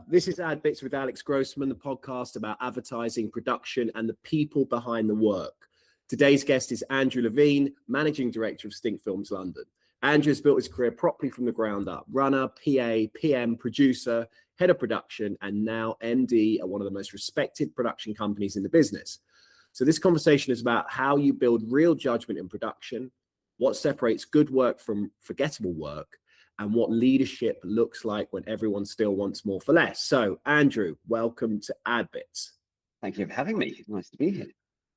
This is Ad Bits with Alex Grossman, the podcast about advertising, production, and the people behind the work. Today's guest is Andrew Levene, Managing Director of Stink Films London. Andrew has built his career properly from the ground up. Runner, PA, PM, producer, head of production, and now MD at one of the most respected production companies in the business. So this conversation is about how you build real judgment in production, what separates good work from forgettable work, and what leadership looks like when everyone still wants more for less. So, Andrew, welcome to Ad Bits. Thank you for having me. Nice to be here.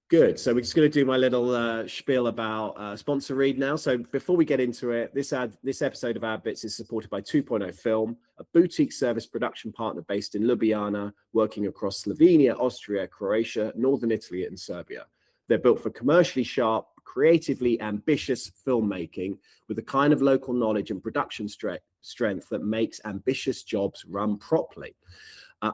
Good. So we're just going to do my little spiel about sponsor read now. So before we get into it, this episode of Ad Bits is supported by 2.0 Film, a boutique service production partner based in Ljubljana, working across Slovenia, Austria, Croatia, Northern Italy and Serbia. They're built for commercially sharp, creatively ambitious filmmaking with the kind of local knowledge and production strength that makes ambitious jobs run properly.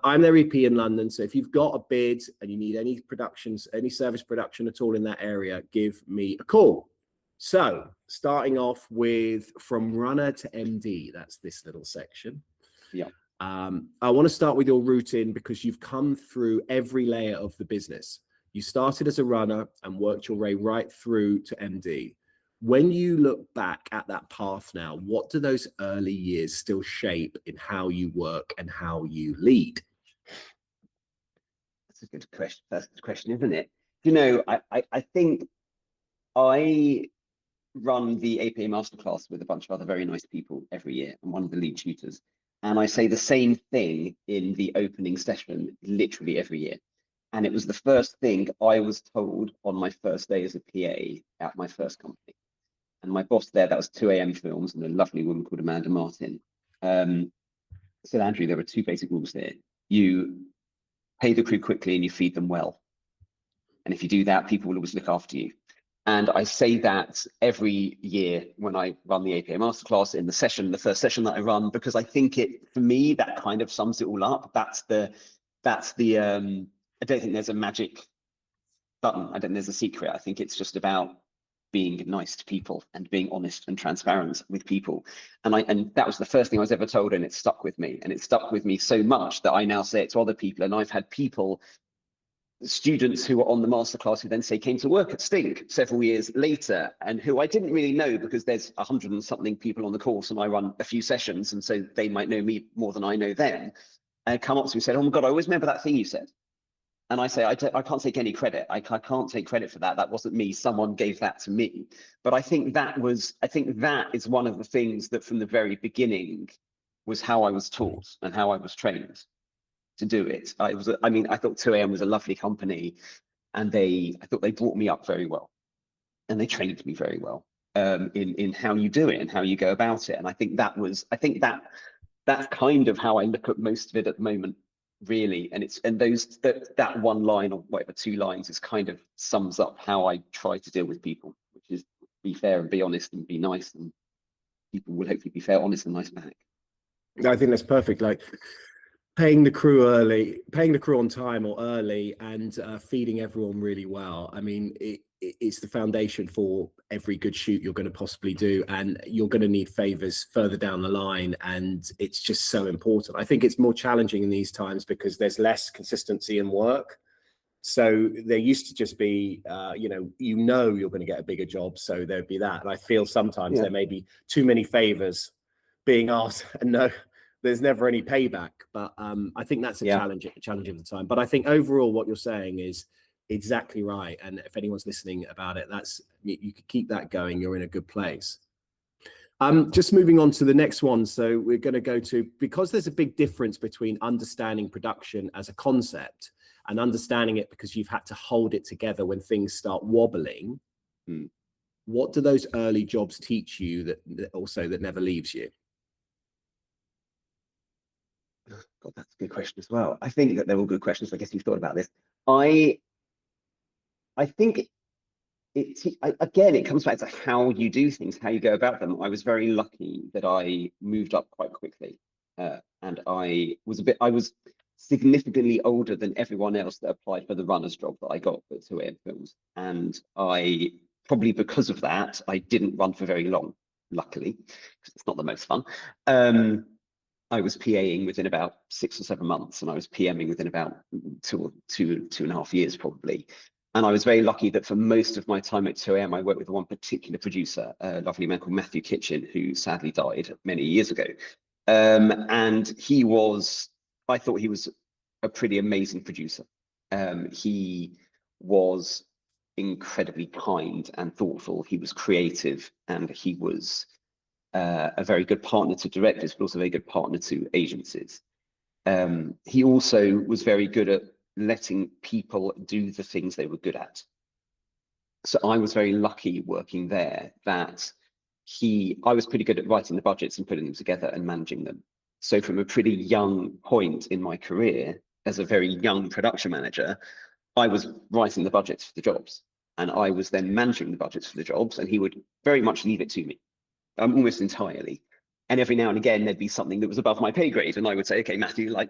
I'm their EP in London, so if you've got a bid and you need any productions, any service production at all in that area, give me a call. So starting off with from runner to MD, that's this little section. Yeah. I want to start with your route in because you've come through every layer of the business. You started as a runner and worked your way right through to MD. When you look back at that path now, what do those early years still shape in how you work and how you lead? That's a good question. That's a good question, isn't it? You know, I think I run the APA Masterclass with a bunch of other very nice people every year. I'm one of the lead tutors. And I say the same thing in the opening session literally every year. And it was the first thing I was told on my first day as a PA at my first company. And my boss there, that was 2 a.m. Films, and a lovely woman called Amanda Martin, said, Andrew, there are two basic rules here. You pay the crew quickly and you feed them well. And if you do that, people will always look after you. And I say that every year when I run the APA Masterclass in the first session that I run, because I think for me, that kind of sums it all up. I don't think there's a magic button. I don't think there's a secret. I think it's just about being nice to people and being honest and transparent with people. And that was the first thing I was ever told, and it stuck with me. And it stuck with me so much that I now say it to other people. And I've had students who were on the masterclass who then came to work at Stink several years later, and who I didn't really know because there's 100 and something people on the course and I run a few sessions. And so they might know me more than I know them. And come up to me and said, oh my God, I always remember that thing you said. And I say, I can't take any credit. I can't take credit for that. That wasn't me. Someone gave that to me. But I think that is one of the things that from the very beginning was how I was taught and how I was trained to do it. I thought 2 a.m. was a lovely company, and I thought they brought me up very well, and they trained me very well in how you do it and how you go about it. And I think that's kind of how I look at most of it at the moment. Really, and that one line or whatever 2 lines is kind of sums up how I try to deal with people, which is be fair and be honest and be nice, and people will hopefully be fair, honest and nice back. I think that's perfect. Like paying the crew on time or early, and feeding everyone really well. I mean, it's the foundation for every good shoot you're going to possibly do, and you're going to need favors further down the line, and it's just so important. I think it's more challenging in these times because there's less consistency in work. So there used to just be you're going to get a bigger job, so there'd be that. And I feel sometimes there may be too many favors being asked and no, there's never any payback. But I think that's a challenge of the time. But I think overall what you're saying is exactly right. And if anyone's listening about it, you could keep that going. You're in a good place. Just moving on to the next one. So we're going to go to, because there's a big difference between understanding production as a concept and understanding it because you've had to hold it together when things start wobbling. What do those early jobs teach you that never leaves you? God, that's a good question as well. I think that they're all good questions. I guess you've thought about this. I think it comes back to how you do things, how you go about them. I was very lucky that I moved up quite quickly, and I was significantly older than everyone else that applied for the runner's job that I got at 2 a.m. Films, and I probably because of that I didn't run for very long, luckily, because it's not the most fun. I was PAing within about 6 or 7 months, and I was PMing within about two and a half years probably. And I was very lucky that for most of my time at 2AM, I worked with one particular producer, a lovely man called Matthew Kitchen, who sadly died many years ago. And I thought he was a pretty amazing producer. He was incredibly kind and thoughtful. He was creative, and he was a very good partner to directors, but also a very good partner to agencies. He also was very good at letting people do the things they were good at. So I was very lucky working there that I was pretty good at writing the budgets and putting them together and managing them. So from a pretty young point in my career, as a very young production manager, I was writing the budgets for the jobs, and I was then managing the budgets for the jobs, and he would very much leave it to me, almost entirely. And every now and again, there'd be something that was above my pay grade, and I would say, okay, Matthew, like,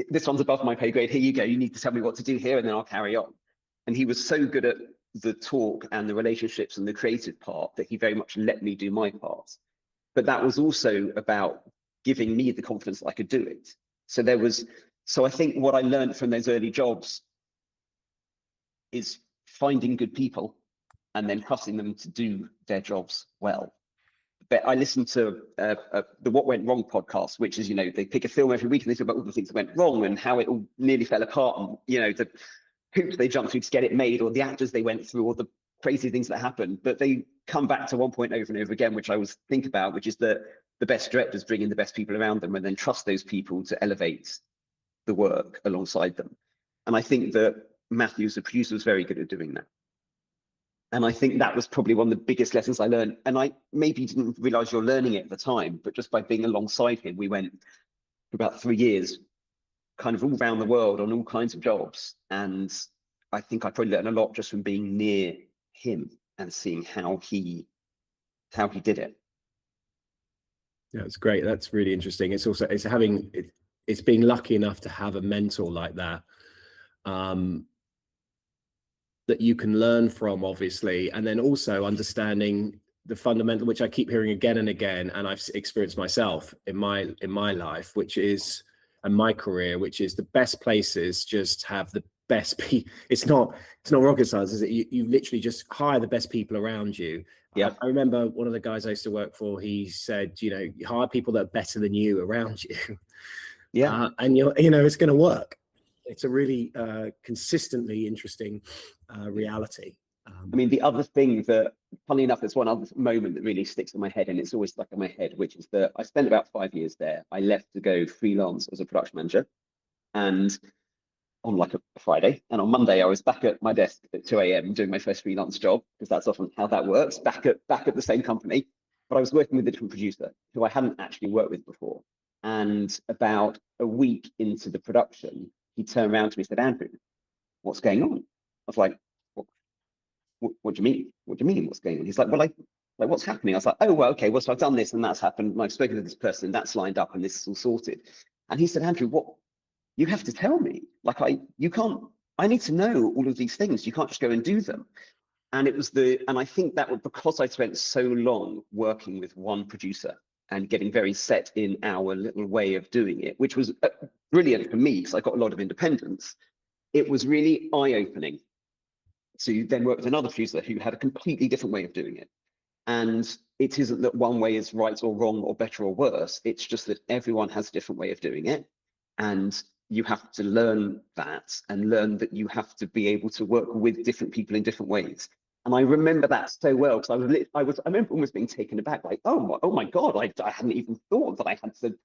this one's above my pay grade, here you go, you need to tell me what to do here, and then I'll carry on. And he was so good at the talk and the relationships and the creative part that he very much let me do my part. But that was also about giving me the confidence that I could do it. So I think what I learned from those early jobs is finding good people and then trusting them to do their jobs well. But I listened to the What Went Wrong podcast, which is, they pick a film every week and they talk about all the things that went wrong and how it all nearly fell apart, and, the hoops they jumped through to get it made, or the actors they went through, or the crazy things that happened. But they come back to one point over and over again, which I always think about, which is that the best directors bring in the best people around them and then trust those people to elevate the work alongside them. And I think that Matthew, as a producer, was very good at doing that. And I think that was probably one of the biggest lessons I learned. And I maybe didn't realize you're learning it at the time, but just by being alongside him, we went for about 3 years, kind of all around the world on all kinds of jobs. And I think I probably learned a lot just from being near him and seeing how he did it. Yeah, it's great. That's really interesting. It's also, it's being lucky enough to have a mentor like that, that you can learn from, obviously, and then also understanding the fundamental, which I keep hearing again and again, and I've experienced myself in my life, which is, and my career, which is the best places just have the best people. It's not rocket science, is it? You literally just hire the best people around you. Yeah. I remember one of the guys I used to work for, he said, you hire people that are better than you around you. Yeah. And it's going to work. It's a really consistently interesting reality. I mean, the other thing that, funny enough, there's one other moment that really sticks in my head, and it's always stuck in my head, which is that I spent about 5 years there. I left to go freelance as a production manager, and on like a Friday, and on Monday I was back at my desk at 2 AM doing my first freelance job, because that's often how that works, back at the same company. But I was working with a different producer who I hadn't actually worked with before. And about a week into the production, he turned around to me and said, "Andrew, what's going on?" I was like, what do you mean? What do you mean, what's going on? He's like, well, like what's happening? I was like, oh, well, okay, well, so I've done this and that's happened, and I've spoken to this person and that's lined up and this is all sorted. And he said, "Andrew, what, you have to tell me, like, I need to know all of these things. You can't just go and do them." And I think that was because I spent so long working with one producer and getting very set in our little way of doing it, which was brilliant for me because I got a lot of independence. It was really eye-opening to then work with another producer who had a completely different way of doing it. And it isn't that one way is right or wrong or better or worse. It's just that everyone has a different way of doing it. And you have to learn that and learn that you have to be able to work with different people in different ways. And I remember that so well because I remember almost being taken aback, like, oh my God, I hadn't even thought that I had to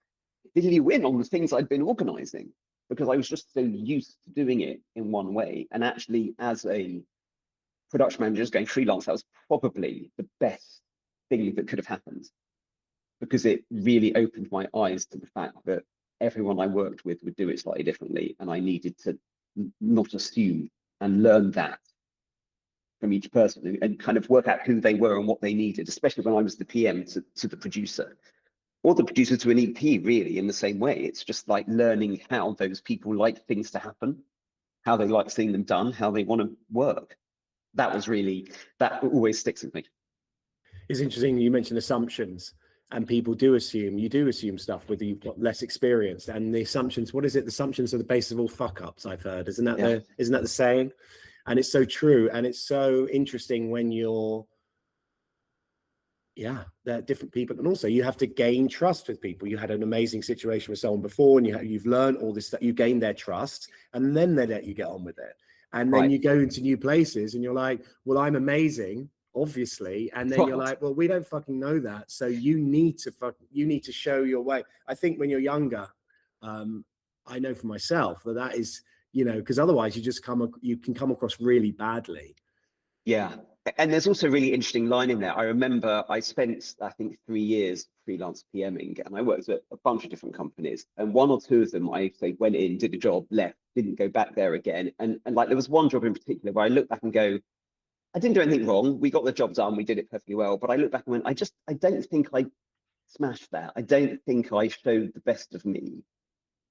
fill you in on the things I'd been organizing, because I was just so used to doing it in one way. And actually, as a production manager just going freelance, that was probably the best thing that could have happened, because it really opened my eyes to the fact that everyone I worked with would do it slightly differently, and I needed to not assume and learn that from each person and kind of work out who they were and what they needed, especially when I was the PM to the producer, or the producer to an EP, really, in the same way. It's just like learning how those people like things to happen, how they like seeing them done, how they want to work. That always sticks with me. It's interesting you mentioned assumptions. And people do assume, you do assume stuff with you less experienced, and the assumptions, what is it? The assumptions are the basis of all fuck ups, I've heard. Isn't that the saying? And it's so true. And it's so interesting when you're, they're different people. And also you have to gain trust with people. You had an amazing situation with someone before, and you've learned all this stuff, you gain their trust, and then they let you get on with it. And then you go into new places and you're like, well, I'm amazing, obviously. And then you're like, well, we don't fucking know that. So you need to show your way. I think when you're younger, I know for myself that is, because otherwise you can come across really badly. Yeah. And there's also a really interesting line in there. I remember I spent, I think, 3 years freelance PMing, and I worked at a bunch of different companies. And one or two of them, I say, went in, did a job, left, didn't go back there again. And like there was one job in particular where I look back and go, I didn't do anything wrong. We got the job done. We did it perfectly well. But I look back and went, I don't think I smashed that. I don't think I showed the best of me.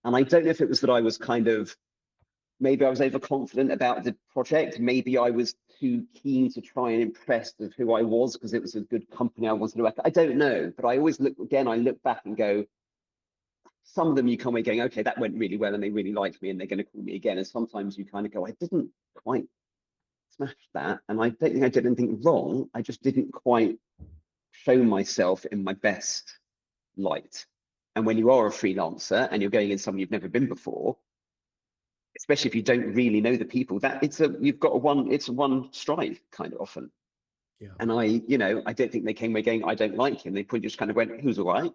And I don't know if it was that I was maybe I was overconfident about the project. Maybe I was too keen to try and impress with who I was because it was a good company I wanted to work at. I don't know, but I always look back and go, some of them you come away going, okay, that went really well and they really liked me and they're going to call me again. And sometimes you kind of go, I didn't quite smash that. And I don't think I did anything wrong. I just didn't quite show myself in my best light. And when you are a freelancer and you're going in somewhere you've never been before, especially if you don't really know the people, it's a one stride kind of often. Yeah. And I don't think they came away going, I don't like him. They probably just kind of went, he was all right.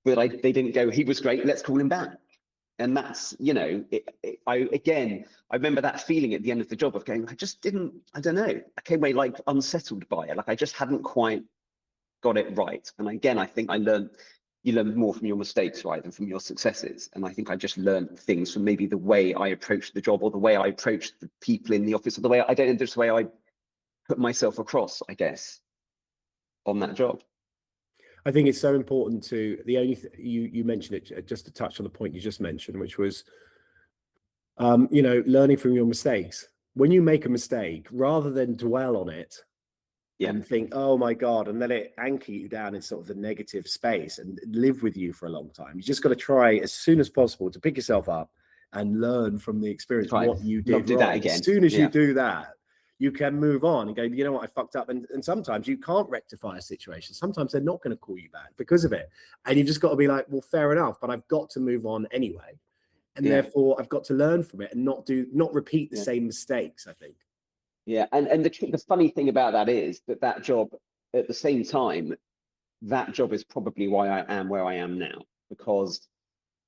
But they didn't go, he was great, let's call him back. And that's, I remember that feeling at the end of the job of going, I don't know. I came away like unsettled by it. Like I just hadn't quite got it right. And again, I think you learn more from your mistakes, right, than from your successes. And I think I just learned things from maybe the way I approached the job or the way I approached the people in the office or the way, I don't know, just the way I put myself across, I guess, on that job. I think it's so important to, you mentioned it, just to touch on the point you just mentioned, which was, learning from your mistakes. When you make a mistake, rather than dwell on it, and think, oh my God, and let it anchor you down in sort of the negative space and live with you for a long time. You just got to try as soon as possible to pick yourself up and learn from the experience, what you did wrong. That again. As soon as you do that, you can move on and go, you know what, I fucked up. And sometimes you can't rectify a situation. Sometimes they're not going to call you back because of it. And you've just got to be like, well, fair enough, but I've got to move on anyway. And therefore I've got to learn from it and not repeat the same mistakes, I think. Yeah, and the funny thing about that is that job, at the same time, that job is probably why I am where I am now, because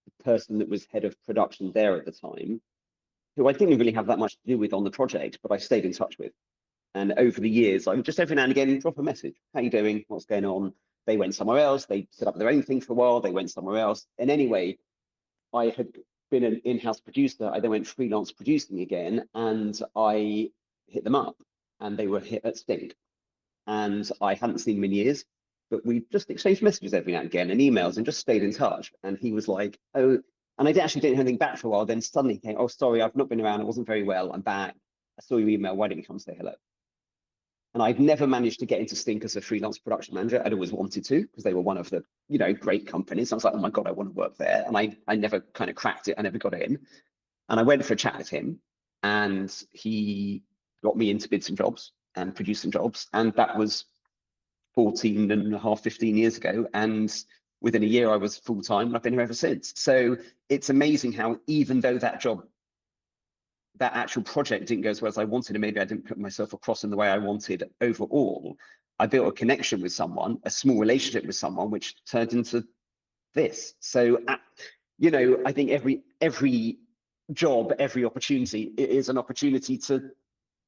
the person that was head of production there at the time, who I didn't really have that much to do with on the project, but I stayed in touch with. And over the years, I would just every now and again drop a message. How you doing? What's going on? They went somewhere else. They set up their own thing for a while. They went somewhere else. And anyway, I had been an in-house producer. I then went freelance producing again, and I hit them up, and they were hit at Stink, and I hadn't seen them in years, but we just exchanged messages every now and again and emails and just stayed in touch. And he was like, oh, and I actually didn't hear anything back for a while. Then suddenly he came, oh, sorry, I've not been around. I wasn't very well. I'm back. I saw your email. Why don't you come say hello? And I'd never managed to get into Stink as a freelance production manager. I'd always wanted to, because they were one of the, great companies. I was like, oh my God, I want to work there. And I never kind of cracked it. I never got in. And I went for a chat with him, and he got me into bid some jobs and produce some jobs. And that was 14 and a half, 15 years ago. And within a year I was full-time, and I've been here ever since. So it's amazing how, even though that actual project didn't go as well as I wanted, and maybe I didn't put myself across in the way I wanted overall, I built a connection with someone, a small relationship with someone, which turned into this. So, I think every job, every opportunity is an opportunity to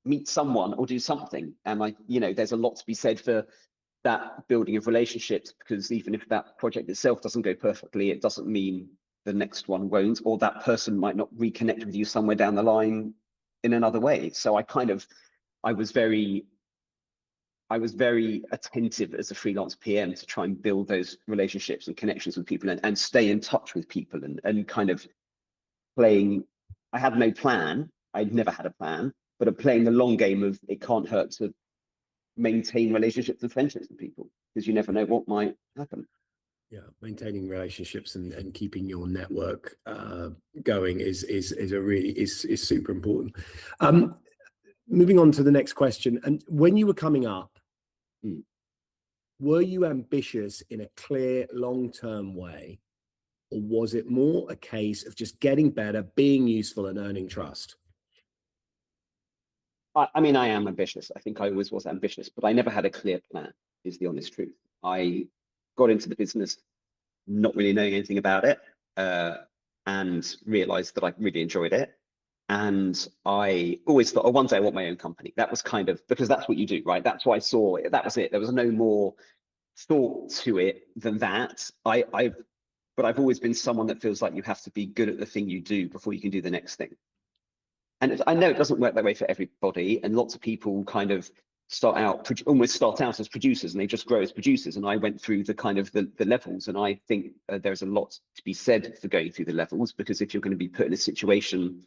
meet someone or do something. And there's a lot to be said for that building of relationships, because even if that project itself doesn't go perfectly, it doesn't mean the next one won't, or that person might not reconnect with you somewhere down the line in another way. So I was very attentive as a freelance PM to try and build those relationships and connections with people, and stay in touch with people, and kind of playing. I had no plan. I'd never had a plan, but playing the long game of, it can't hurt to maintain relationships and friendships with people, because you never know what might happen. Yeah, maintaining relationships and keeping your network going is super important. Moving on to the next question. And when you were coming up, were you ambitious in a clear long-term way, or was it more a case of just getting better, being useful, and earning trust? I mean, I am ambitious. I think I always was ambitious, but I never had a clear plan, is the honest truth. I got into the business not really knowing anything about it, and realized that I really enjoyed it. And I always thought, oh, one day I want my own company. That was kind of, because that's what you do, right? That's what I saw. That was it. There was no more thought to it than that. But I've always been someone that feels like you have to be good at the thing you do before you can do the next thing. And I know it doesn't work that way for everybody, and lots of people kind of almost start out as producers, and they just grow as producers. And I went through the kind of the levels, and I think there's a lot to be said for going through the levels, because if you're going to be put in a situation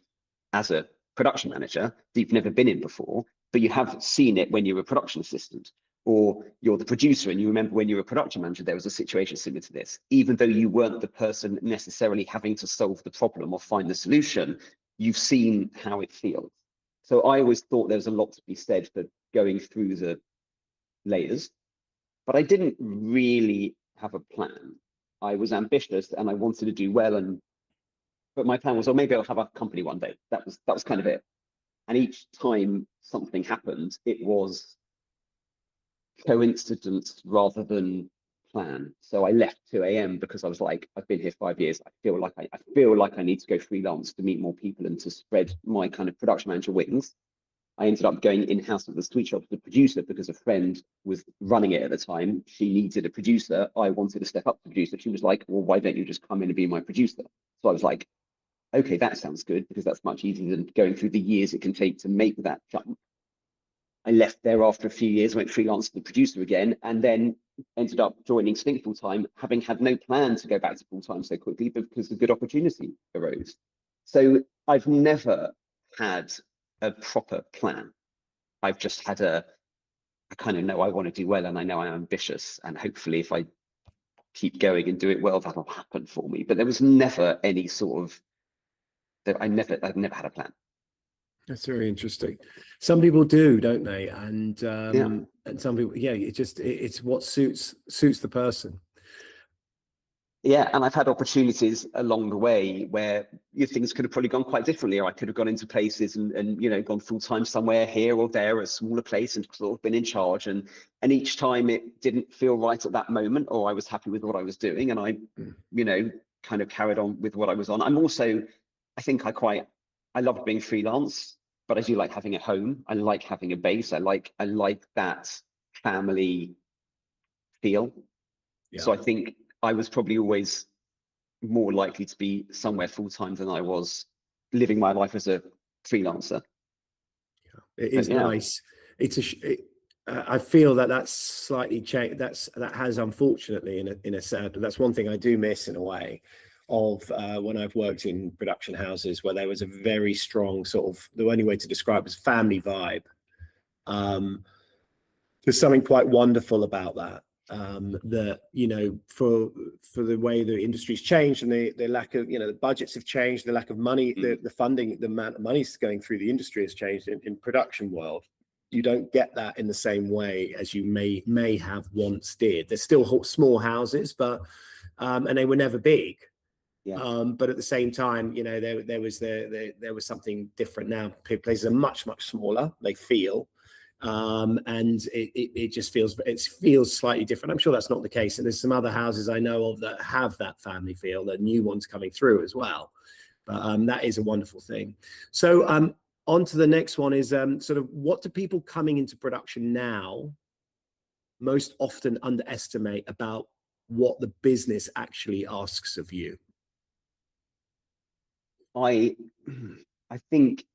as a production manager that you've never been in before, but you have seen it when you're a production assistant, or you're the producer and you remember when you were a production manager, there was a situation similar to this, even though you weren't the person necessarily having to solve the problem or find the solution, you've seen how it feels. So I always thought there was a lot to be said for going through the layers, but I didn't really have a plan. I was ambitious and I wanted to do well, but my plan was, oh, maybe I'll have a company one day. That was kind of it. And each time something happened, it was coincidence rather than plan. So I left 2 a.m. because I was like, I've been here 5 years. I feel like I need to go freelance to meet more people and to spread my kind of production manager wings. I ended up going in-house at the sweet shop as a producer because a friend was running it at the time. She needed a producer. I wanted to step up to producer. She was like, well, why don't you just come in and be my producer? So I was like, okay, that sounds good, because that's much easier than going through the years it can take to make that jump. I left there after a few years, went freelance to the producer again, and then ended up joining Stink full time, having had no plan to go back to full time so quickly, but because a good opportunity arose. So I've never had a proper plan. I've just had I kind of know I want to do well, and I know I'm ambitious, and hopefully if I keep going and do it well, that'll happen for me. But there was never any sort of, I've never had a plan. That's very interesting. Some people do, don't they? And Yeah. and some people, yeah, it's what suits the person. Yeah, and I've had opportunities along the way where things could have probably gone quite differently, or I could have gone into places and gone full time somewhere here or there, a smaller place, and sort of been in charge. And each time it didn't feel right at that moment, or I was happy with what I was doing, and I, kind of carried on with what I was on. I'm also, I think I loved being freelance, but I do like having a home. I like having a base. I like that family feel. Yeah. So I think I was probably always more likely to be somewhere full time than I was living my life as a freelancer. Yeah. It is nice. I feel that's slightly changed. That has, unfortunately, in a sad. That's one thing I do miss in a way of when I've worked in production houses, where there was a very strong sort of, the only way to describe it is family vibe. There's something quite wonderful about that. That for the way the industry's changed, and the lack of, the budgets have changed, the lack of money, the funding, the amount of money going through the industry has changed in production world. You don't get that in the same way as you may have once did. There's still small houses, but and they were never big. Yeah. But at the same time, there was something different. Now places are much smaller. They feel, and it just feels slightly different. I'm sure that's not the case, and there's some other houses I know of that have that family feel. There are new ones coming through as well, but that is a wonderful thing. So on to the next one is sort of, what do people coming into production now most often underestimate about what the business actually asks of you? I think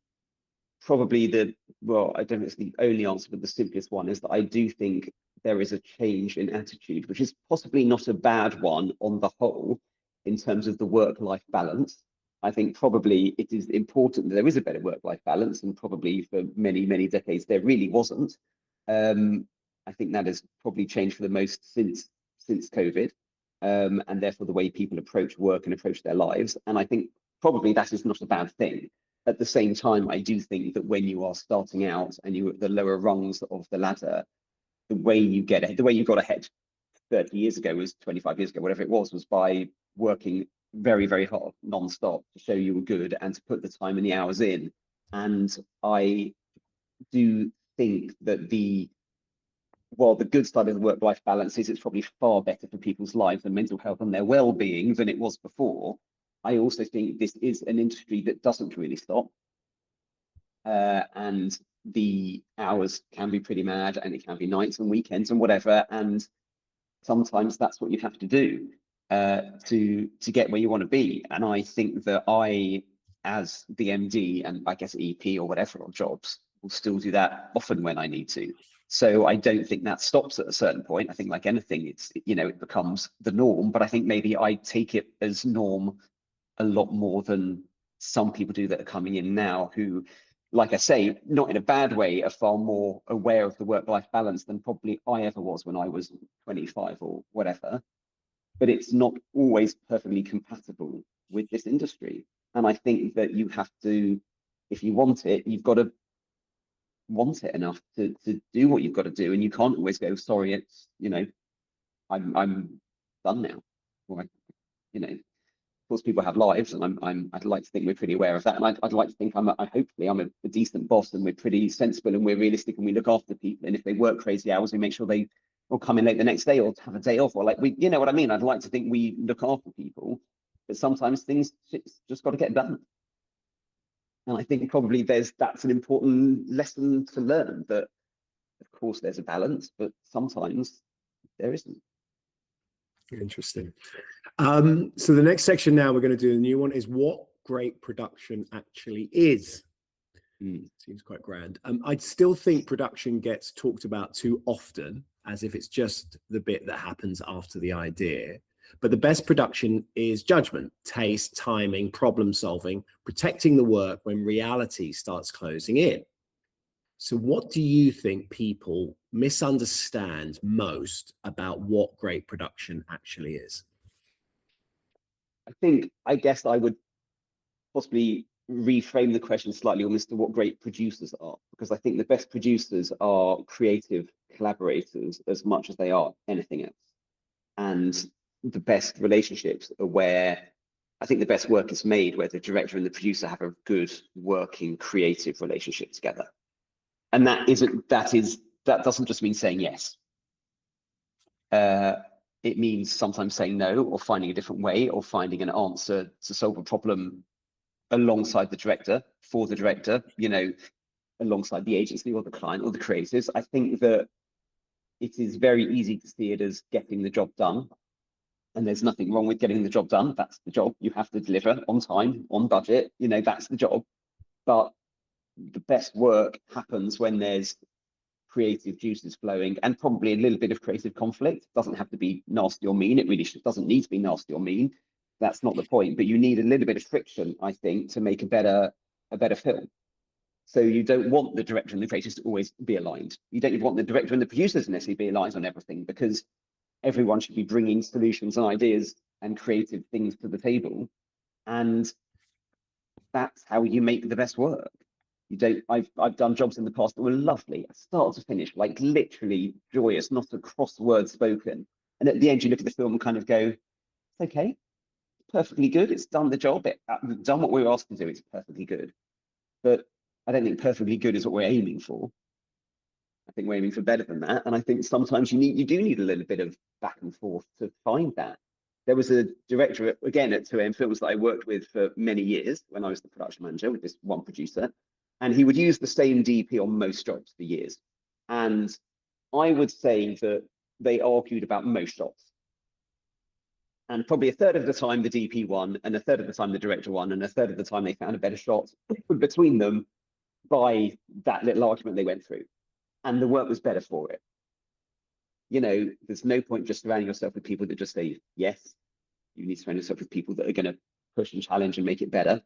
probably I don't know if it's the only answer, but the simplest one is that I do think there is a change in attitude, which is possibly not a bad one on the whole in terms of the work-life balance. I think probably it is important that there is a better work-life balance, and probably for many decades there really wasn't. I think that has probably changed for the most since COVID, and therefore the way people approach work and approach their lives. And I think probably that is not a bad thing. At the same time, I do think that when you are starting out and you're at the lower rungs of the ladder, the way you get ahead, the way you got ahead 30 years ago, was 25 years ago, whatever it was by working very, very hard, non-stop, to show you were good and to put the time and the hours in. And I do think that the good side of the work-life balance is it's probably far better for people's lives and mental health and their well-being than it was before. I also think this is an industry that doesn't really stop. And the hours can be pretty mad, and it can be nights and weekends and whatever. And sometimes that's what you have to do to get where you want to be. And I think that I, as the MD and I guess EP or whatever on jobs, will still do that often when I need to. So I don't think that stops at a certain point. I think like anything, it's, you know, it becomes the norm, but I think maybe I take it as norm a lot more than some people do that are coming in now, who, like I say, not in a bad way, are far more aware of the work-life balance than probably I ever was when I was 25 or whatever. But it's not always perfectly compatible with this industry. And I think that you have to, if you want it, you've got to want it enough to do what you've got to do. And you can't always go, sorry, it's, you know, I'm done now. Or, you know, of course people have lives, and I'd like to think we're pretty aware of that. And I'd like to think hopefully I'm a decent boss, and we're pretty sensible and we're realistic and we look after people. And if they work crazy hours, we make sure they will come in late the next day or have a day off, or like we, you know what I mean? I'd like to think we look after people, but sometimes things just got to get done. And I think probably that's an important lesson to learn, that of course there's a balance, but sometimes there isn't. Interesting. So the next section now we're going to do a new one is what great production actually is. Seems quite grand. I still think production gets talked about too often as if it's just the bit that happens after the idea. But the best production is judgment, taste, timing, problem solving, protecting the work when reality starts closing in. So what do you think people misunderstand most about what great production actually is? I guess I would possibly reframe the question slightly almost to what great producers are, because I think the best producers are creative collaborators as much as they are anything else. And the best relationships are where I think the best work is made, where the director and the producer have a good working creative relationship together. And that doesn't just mean saying yes. It means sometimes saying no, or finding a different way, or finding an answer to solve a problem alongside the director, for the director, you know, alongside the agency or the client or the creatives. I think that it is very easy to see it as getting the job done. And there's nothing wrong with getting the job done. That's the job. You have to deliver on time, on budget, you know, that's the job. But the best work happens when there's creative juices flowing, and probably a little bit of creative conflict. It doesn't have to be nasty or mean. It really doesn't need to be nasty or mean. That's not the point. But you need a little bit of friction, I think, to make a better film. So you don't want the director and the creators to always be aligned. You don't want the director and the producers to necessarily be aligned on everything, because everyone should be bringing solutions and ideas and creative things to the table. And that's how you make the best work. You don't, I've done jobs in the past that were lovely, start to finish, like literally joyous, not a cross word spoken. And at the end, you look at the film and kind of go, it's okay, it's perfectly good. It's done the job, it's done what we were asked to do. It's perfectly good. But I don't think perfectly good is what we're aiming for. I think we're aiming for better than that. And I think sometimes you do need a little bit of back and forth to find that. There was a director, again, at 2AM Films that I worked with for many years when I was the production manager with this one producer. And he would use the same DP on most jobs for years. And I would say that they argued about most shots. And probably a third of the time the DP won, and a third of the time the director won, and a third of the time they found a better shot between them by that little argument they went through. And the work was better for it. You know, there's no point just surrounding yourself with people that just say yes. You need to surround yourself with people that are going to push and challenge and make it better.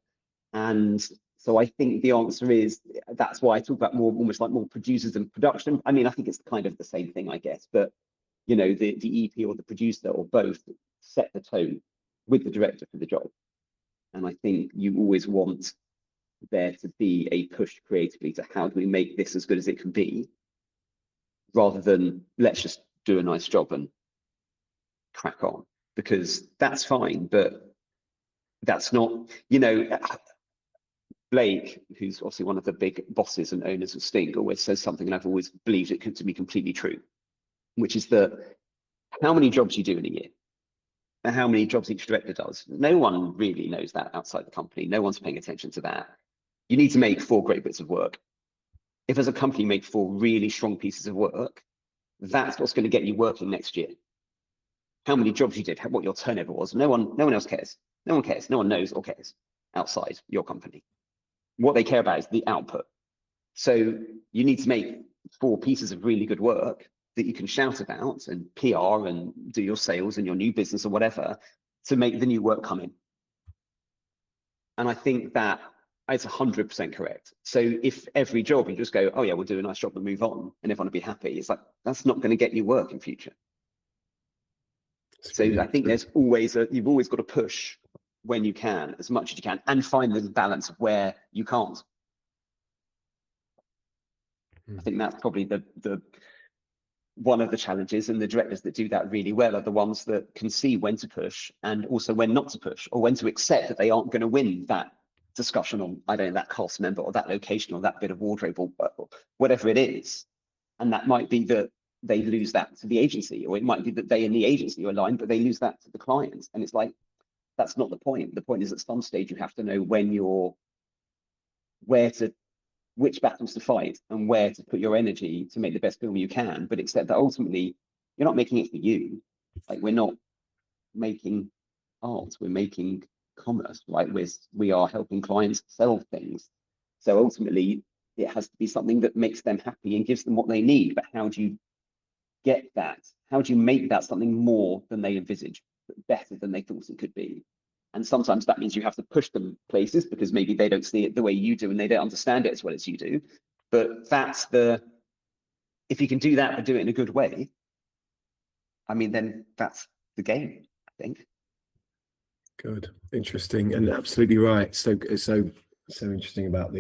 And So I think the answer is, that's why I talk about more, almost like more producers and production. I mean, I think it's kind of the same thing, I guess, but you know, the EP or the producer or both set the tone with the director for the job. And I think you always want there to be a push creatively to how do we make this as good as it can be, rather than let's just do a nice job and crack on, because that's fine, but that's not, you know, Blake, who's obviously one of the big bosses and owners of Sting, always says something, and I've always believed it to be completely true, which is that how many jobs you do in a year and how many jobs each director does, no one really knows that outside the company. No one's paying attention to that. You need to make 4 great bits of work. If as a company you make 4 really strong pieces of work, that's what's going to get you working next year. How many jobs you did, what your turnover was, no one else cares. No one cares. No one knows or cares outside your company. What they care about is the output. So you need to make 4 pieces of really good work that you can shout about and PR and do your sales and your new business or whatever to make the new work come in. And I think that it's 100% correct. So if every job you just go, oh yeah, we'll do a nice job and move on and everyone will be happy, it's like, that's not going to get you work in future. So I think there's always you've always got to push when you can, as much as you can, and find the balance of where you can't. I think that's probably the one of the challenges, and the directors that do that really well are the ones that can see when to push and also when not to push, or when to accept that they aren't going to win that discussion on, I don't know, that cast member or that location or that bit of wardrobe or whatever it is. And that might be that they lose that to the agency, or it might be that they and the agency are aligned, but they lose that to the client. And it's like, that's not the point. The point is at some stage you have to know when you're, which battles to fight and where to put your energy to make the best film you can, but accept that ultimately you're not making it for you. Like, we're not making art, we're making commerce, right? We are helping clients sell things. So ultimately it has to be something that makes them happy and gives them what they need. But how do you get that? How do you make that something more than they envisage, better than they thought it could be? And sometimes that means you have to push them places because maybe they don't see it the way you do and they don't understand it as well as you do. But that's if you can do that, but do it in a good way, I mean, then that's the game, I think. Good, interesting, and absolutely right. So interesting about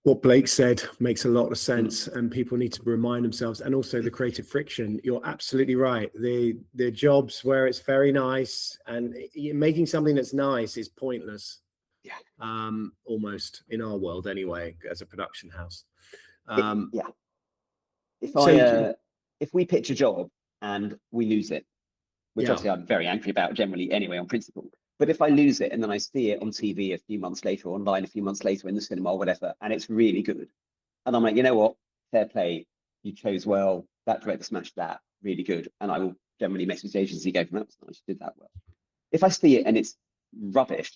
what Blake said makes a lot of sense, and people need to remind themselves, and also the creative friction. You're absolutely right. The jobs where it's very nice and making something that's nice is pointless. Yeah. Almost, in our world anyway, as a production house. Yeah. If we pitch a job and we lose it, which obviously I'm very angry about generally anyway on principle, but if I lose it and then I see it on TV a few months later, or online a few months later in the cinema or whatever, and it's really good, and I'm like, you know what, fair play, you chose well, that director smashed that, really good, and I will generally message the agency, go, that was nice, you did that well. If I see it and it's rubbish,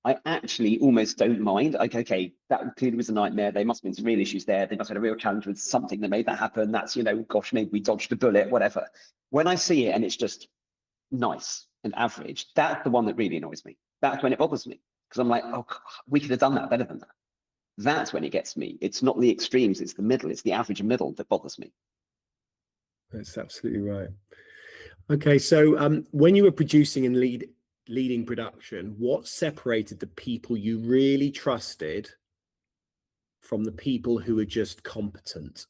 I actually almost don't mind. Like, okay, that clearly was a nightmare. There must have been some real issues there. They must have had a real challenge with something that made that happen. That's, you know, gosh, maybe we dodged a bullet, whatever. When I see it and it's just nice and average, that's the one that really annoys me. That's when it bothers me, because I'm like, oh, God, we could have done that better than that. That's when it gets me. It's not the extremes, it's the middle. It's the average middle that bothers me. That's absolutely right. Okay, so when you were producing and leading production, what separated the people you really trusted from the people who were just competent?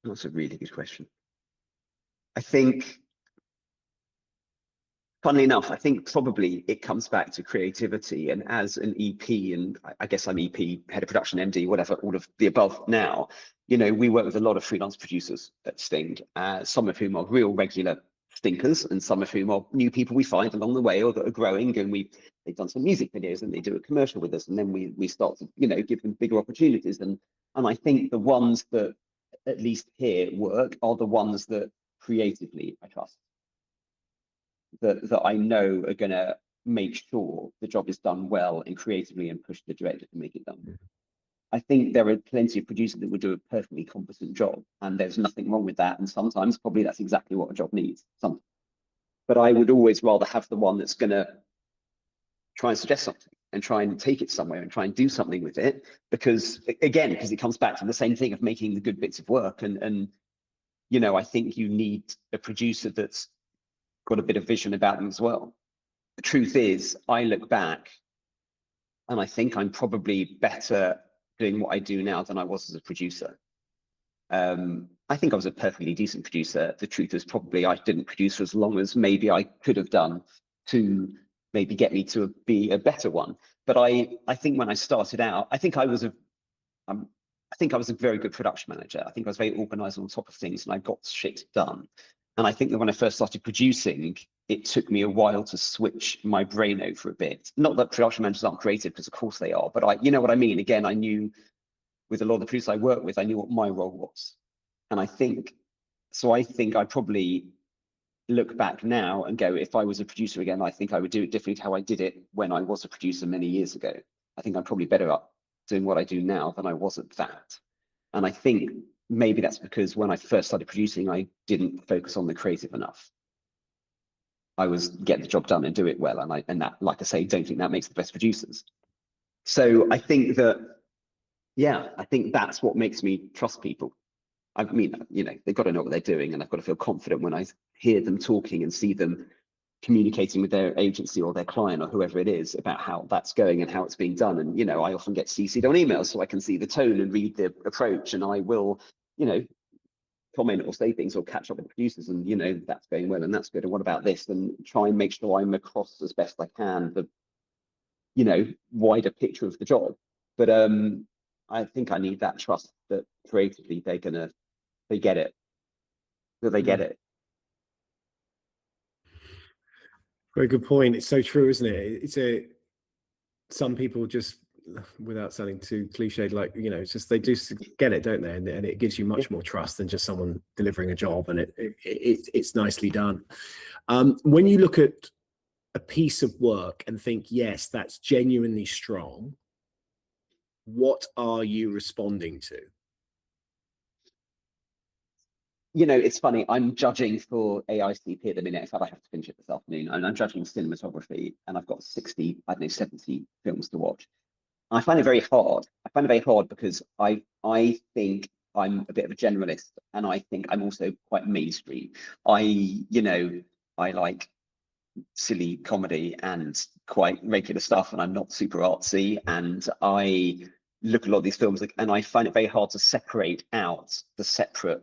That's a really good question. I think, funnily enough, I think probably it comes back to creativity. And as an EP, and I guess I'm EP, head of production, MD, whatever, all of the above now, you know, we work with a lot of freelance producers at Sting, some of whom are real regular stinkers, and some of whom are new people we find along the way or that are growing. And they've done some music videos and they do a commercial with us. And then we start to, you know, give them bigger opportunities. And I think the ones that at least here work are the ones that creatively I trust. That I know are going to make sure the job is done well and creatively and push the director to make it done. I think there are plenty of producers that would do a perfectly competent job, and there's nothing wrong with that. And sometimes probably that's exactly what a job needs. But I would always rather have the one that's going to try and suggest something and try and take it somewhere and try and do something with it. Because again, because it comes back to the same thing of making the good bits of work. And you know, I think you need a producer that's got a bit of vision about them as well. The truth is, I look back and I think I'm probably better doing what I do now than I was as a producer. I think I was a perfectly decent producer. The truth is probably I didn't produce for as long as maybe I could have done to maybe get me to be a better one. But I think when I started out, I think I was a very good production manager. I think I was very organized on top of things and I got shit done. And I think that when I first started producing, it took me a while to switch my brain over a bit. Not that production managers aren't creative, because of course they are, but you know what I mean? Again, I knew with a lot of the producers I worked with, I knew what my role was. And I think I probably look back now and go, if I was a producer again, I think I would do it differently to how I did it when I was a producer many years ago. I think I'm probably better at doing what I do now than I was at that. And I think maybe that's because when I first started producing, I didn't focus on the creative enough. I was get the job done and do it well. And that, like I say, don't think that makes the best producers. So I think that, yeah, I think that's what makes me trust people. I mean, you know, they've got to know what they're doing, and I've got to feel confident when I hear them talking and see them communicating with their agency or their client or whoever it is about how that's going and how it's being done. And, you know, I often get CC'd on emails so I can see the tone and read the approach, and I will, you know, comment or say things or catch up with the producers and, you know, that's going well and that's good. And what about this? And try and make sure I'm across as best I can the, you know, wider picture of the job. But I think I need that trust that creatively they get it, that they get it. Very good point. It's so true, isn't it? Some people just, without sounding too cliched, like, you know, it's just they do get it, don't they? And it gives you much more trust than just someone delivering a job, and it's nicely done. When you look at a piece of work and think, yes, that's genuinely strong, what are you responding to? You know, it's funny, I'm judging for AICP at the minute. In fact, I have to finish it this afternoon. And I'm judging cinematography, and I've got 60, I don't know, 70 films to watch. I find it very hard. I find it very hard because I think I'm a bit of a generalist, and I think I'm also quite mainstream. You know, I like silly comedy and quite regular stuff, and I'm not super artsy. And I look at a lot of these films, and I find it very hard to separate out the separate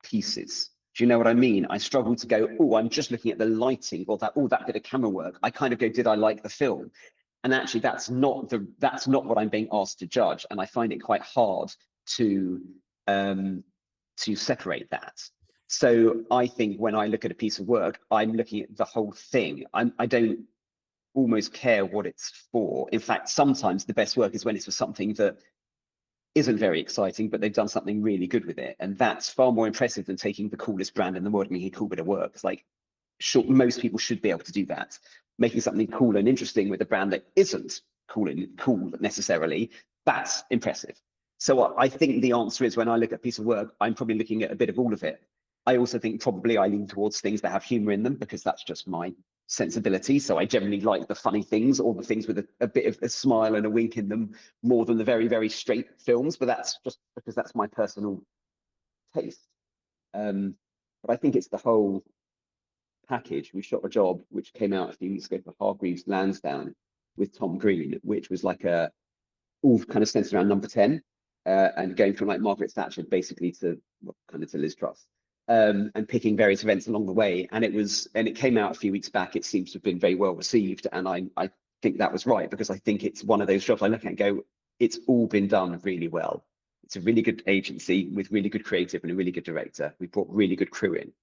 pieces. Do you know what I mean? I struggle to go, oh, I'm just looking at the lighting or that bit of camera work. I kind of go, did I like the film? And actually, that's not what I'm being asked to judge. And I find it quite hard to separate that. So I think when I look at a piece of work, I'm looking at the whole thing. I don't almost care what it's for. In fact, sometimes the best work is when it's for something that isn't very exciting, but they've done something really good with it. And that's far more impressive than taking the coolest brand in the world and making a cool bit of work. It's like, sure, most people should be able to do that. Making something cool and interesting with a brand that isn't cool necessarily, that's impressive. So I think the answer is, when I look at a piece of work, I'm probably looking at a bit of all of it. I also think probably I lean towards things that have humor in them, because that's just my sensibility. So I generally like the funny things, or the things with a bit of a smile and a wink in them, more than the very, very straight films. But that's just because that's my personal taste. But I think it's the whole package. We shot a job which came out a few weeks ago for Hargreaves Lansdowne with Tom Green, which was like all kind of centered around Number 10, and going from like Margaret Thatcher basically to kind of to Liz Truss. And picking various events along the way, and it came out a few weeks back. It seems to have been very well received, and I think that was right, because I think it's one of those jobs I look at and go, it's all been done really well. It's a really good agency with really good creative and a really good director. We brought really good crew in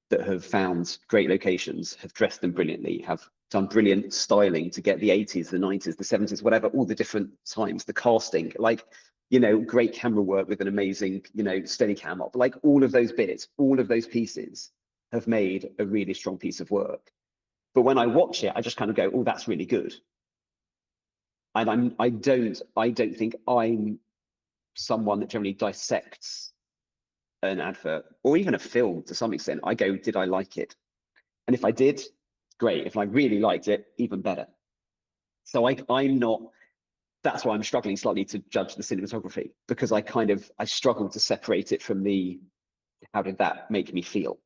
that have found great locations, have dressed them brilliantly, have done brilliant styling to get the 80s, the 90s, the 70s, whatever, all the different times, the casting, like, you know, great camera work with an amazing, you know, steady cam up, like all of those bits, all of those pieces have made a really strong piece of work. But when I watch it, I just kind of go, oh, that's really good. And I don't think I'm someone that generally dissects an advert or even a film to some extent. I go, did I like it? And if I did, great. If I really liked it, even better. So I'm not, that's why I'm struggling slightly to judge the cinematography, because I struggle to separate it from the, how did that make me feel?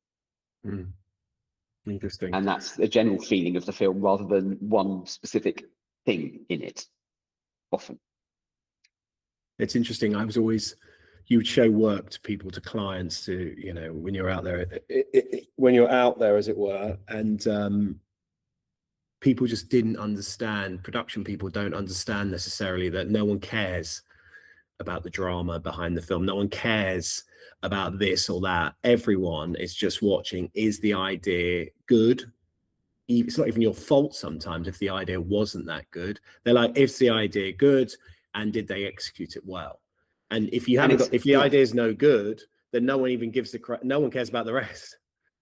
Interesting. And that's a general feeling of the film rather than one specific thing in it, often. It's interesting. I was always, you would show work to people, to clients, to, you know, when you're out there, when you're out there, as it were, and people just didn't understand. Production people don't understand necessarily that no one cares about the drama behind the film. No one cares about this or that. Everyone is just watching, is the idea good? It's not even your fault sometimes if the idea wasn't that good. They're like, is the idea good, and did they execute it well? And if you haven't got, if the idea is no good, then no one even gives no one cares about the rest.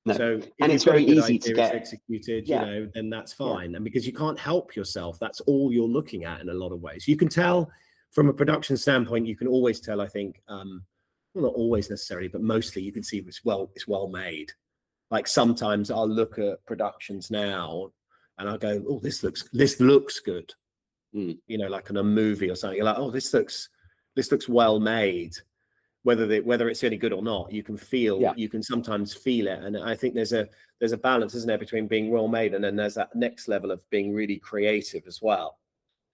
No. So if and it's you've got very a good easy idea, to get it's executed, you know, then that's fine. And because you can't help yourself, that's all you're looking at in a lot of ways. You can tell from a production standpoint, you can always tell, I think, well, not always necessarily, but mostly you can see it's well made. Like sometimes I'll look at productions now and I'll go, oh, this looks good. You know, like in a movie or something, you're like, oh, this looks well made. Whether it's any good or not, you can feel, you can sometimes feel it. And I think there's a balance, isn't there, between being well made and then there's that next level of being really creative as well.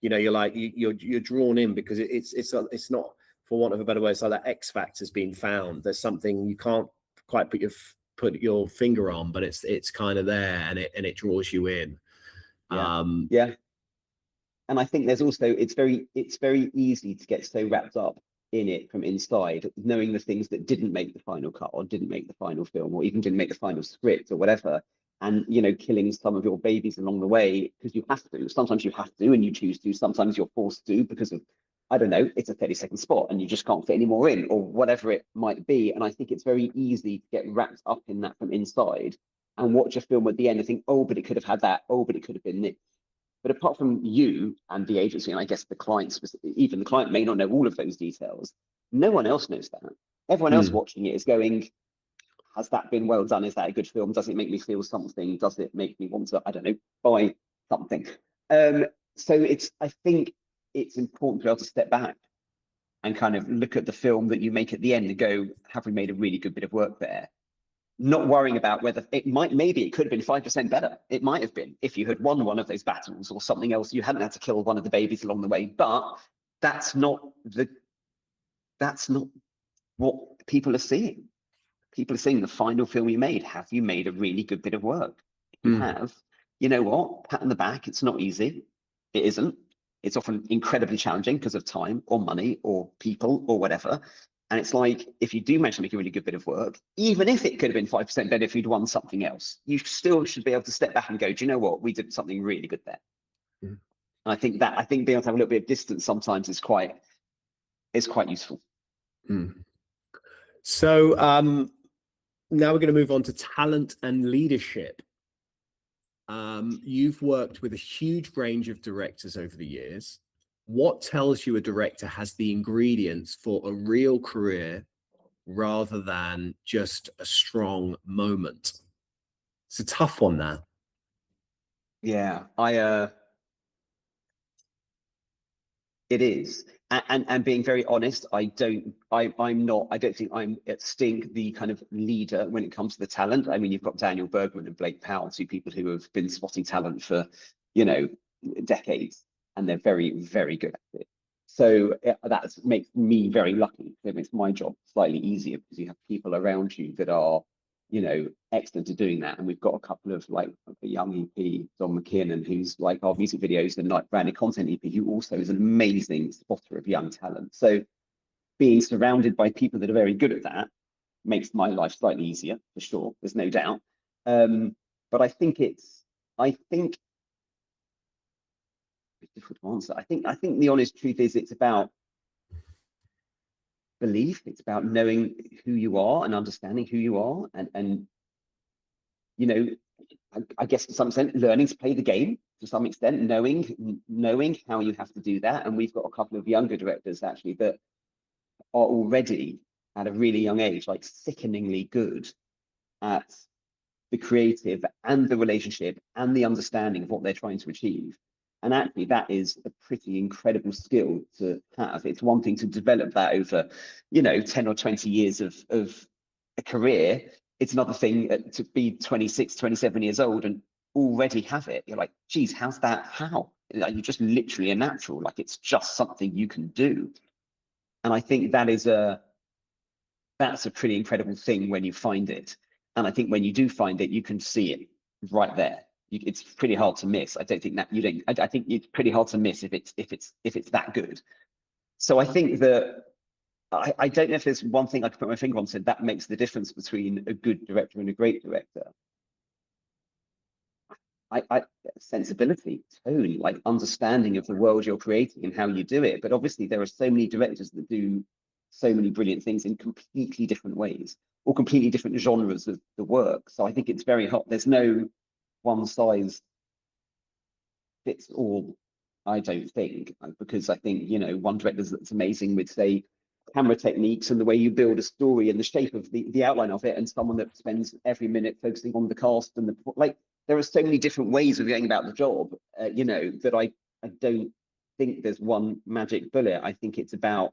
You know, you're like, you're drawn in because it's not, for want of a better word, it's like that X factor's been found. There's something you can't quite put your finger on, but it's kind of there, and it draws you in. And I think there's also, it's very easy to get so wrapped up in it from inside, knowing the things that didn't make the final cut or didn't make the final film or even didn't make the final script or whatever, and, you know, killing some of your babies along the way because you have to. Sometimes you have to and you choose to, sometimes you're forced to because of, I don't know, it's a 30-second spot and you just can't fit any more in or whatever it might be. And I think it's very easy to get wrapped up in that from inside and watch a film at the end and think, oh, but it could have had that, oh, but it could have been this. But apart from you and the agency, and I guess the client, even the client may not know all of those details, no one else knows that. Everyone else watching it is going, has that been well done? Is that a good film? Does it make me feel something? Does it make me want to, I don't know, buy something? So I think it's important to be able to step back and kind of look at the film that you make at the end and go, have we made a really good bit of work there? Not worrying about whether maybe it could have been 5% better. It might have been if you had won one of those battles or something else. You hadn't had to kill one of the babies along the way. But that's not what people are seeing. People are seeing the final film you made. Have you made a really good bit of work? If you have, you know what? Pat on the back. It's not easy. It isn't. It's often incredibly challenging because of time or money or people or whatever. And it's like, if you do manage to make a really good bit of work, even if it could have been 5% better if you'd won something else, you still should be able to step back and go, do you know what? We did something really good there. And I think being able to have a little bit of distance sometimes is quite useful. So now we're going to move on to talent and leadership. You've worked with a huge range of directors over the years. What tells you a director has the ingredients for a real career rather than just a strong moment? It's a tough one now. Yeah, it is. And being very honest, I don't think I'm at Stink the kind of leader when it comes to the talent. I mean, you've got Daniel Bergman and Blake Powell, two people who have been spotting talent for, you know, decades, and they're very, very good at it. So that makes me very lucky. It makes my job slightly easier because you have people around you that are, you know, excellent at doing that. And we've got a couple of, like, a young EP, Don McKinnon, who's like our music videos and like branded content EP, who also is an amazing spotter of young talent. So being surrounded by people that are very good at that makes my life slightly easier, for sure. There's no doubt. But I think it's difficult to answer. I think the honest truth is it's about belief. It's about knowing who you are and understanding who you are, and you know, I guess to some extent learning to play the game to some extent, knowing how you have to do that. And we've got a couple of younger directors actually that are already at a really young age, like sickeningly good at the creative and the relationship and the understanding of what they're trying to achieve. And actually, that is a pretty incredible skill to have. It's one thing to develop that over, 10 or 20 years of a career. It's another thing to be 26, 27 years old and already have it. You're like, geez, how's that? How? Like, you're just literally a natural. Like, it's just something you can do. And I think that's a pretty incredible thing when you find it. And I think when you do find it, you can see it right there. It's pretty hard to miss. I don't think that you don't. I think it's pretty hard to miss if it's that good. So I think that I don't know if there's one thing I could put my finger on said that makes the difference between a good director and a great director. Sensibility, tone, like understanding of the world you're creating and how you do it. But obviously there are so many directors that do so many brilliant things in completely different ways or completely different genres of the work. So I think it's very hot. There's no one size fits all, I don't think, because I think, one director that's amazing with, say, camera techniques and the way you build a story and the shape of the outline of it, and someone that spends every minute focusing on the cast and there are so many different ways of going about the job, that I don't think there's one magic bullet. I think it's about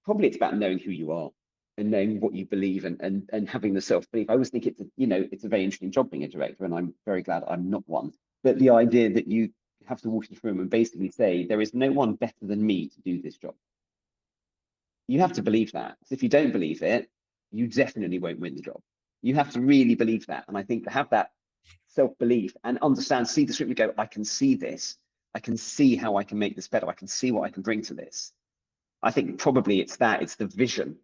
knowing who you are and knowing what you believe and having the self-belief. I always think it's a very interesting job being a director, and I'm very glad I'm not one. But the idea that you have to walk into the room and basically say, there is no one better than me to do this job. You have to believe that. So if you don't believe it, you definitely won't win the job. You have to really believe that. And I think to have that self-belief and understand, see the script and go, I can see this. I can see how I can make this better. I can see what I can bring to this. I think probably it's the vision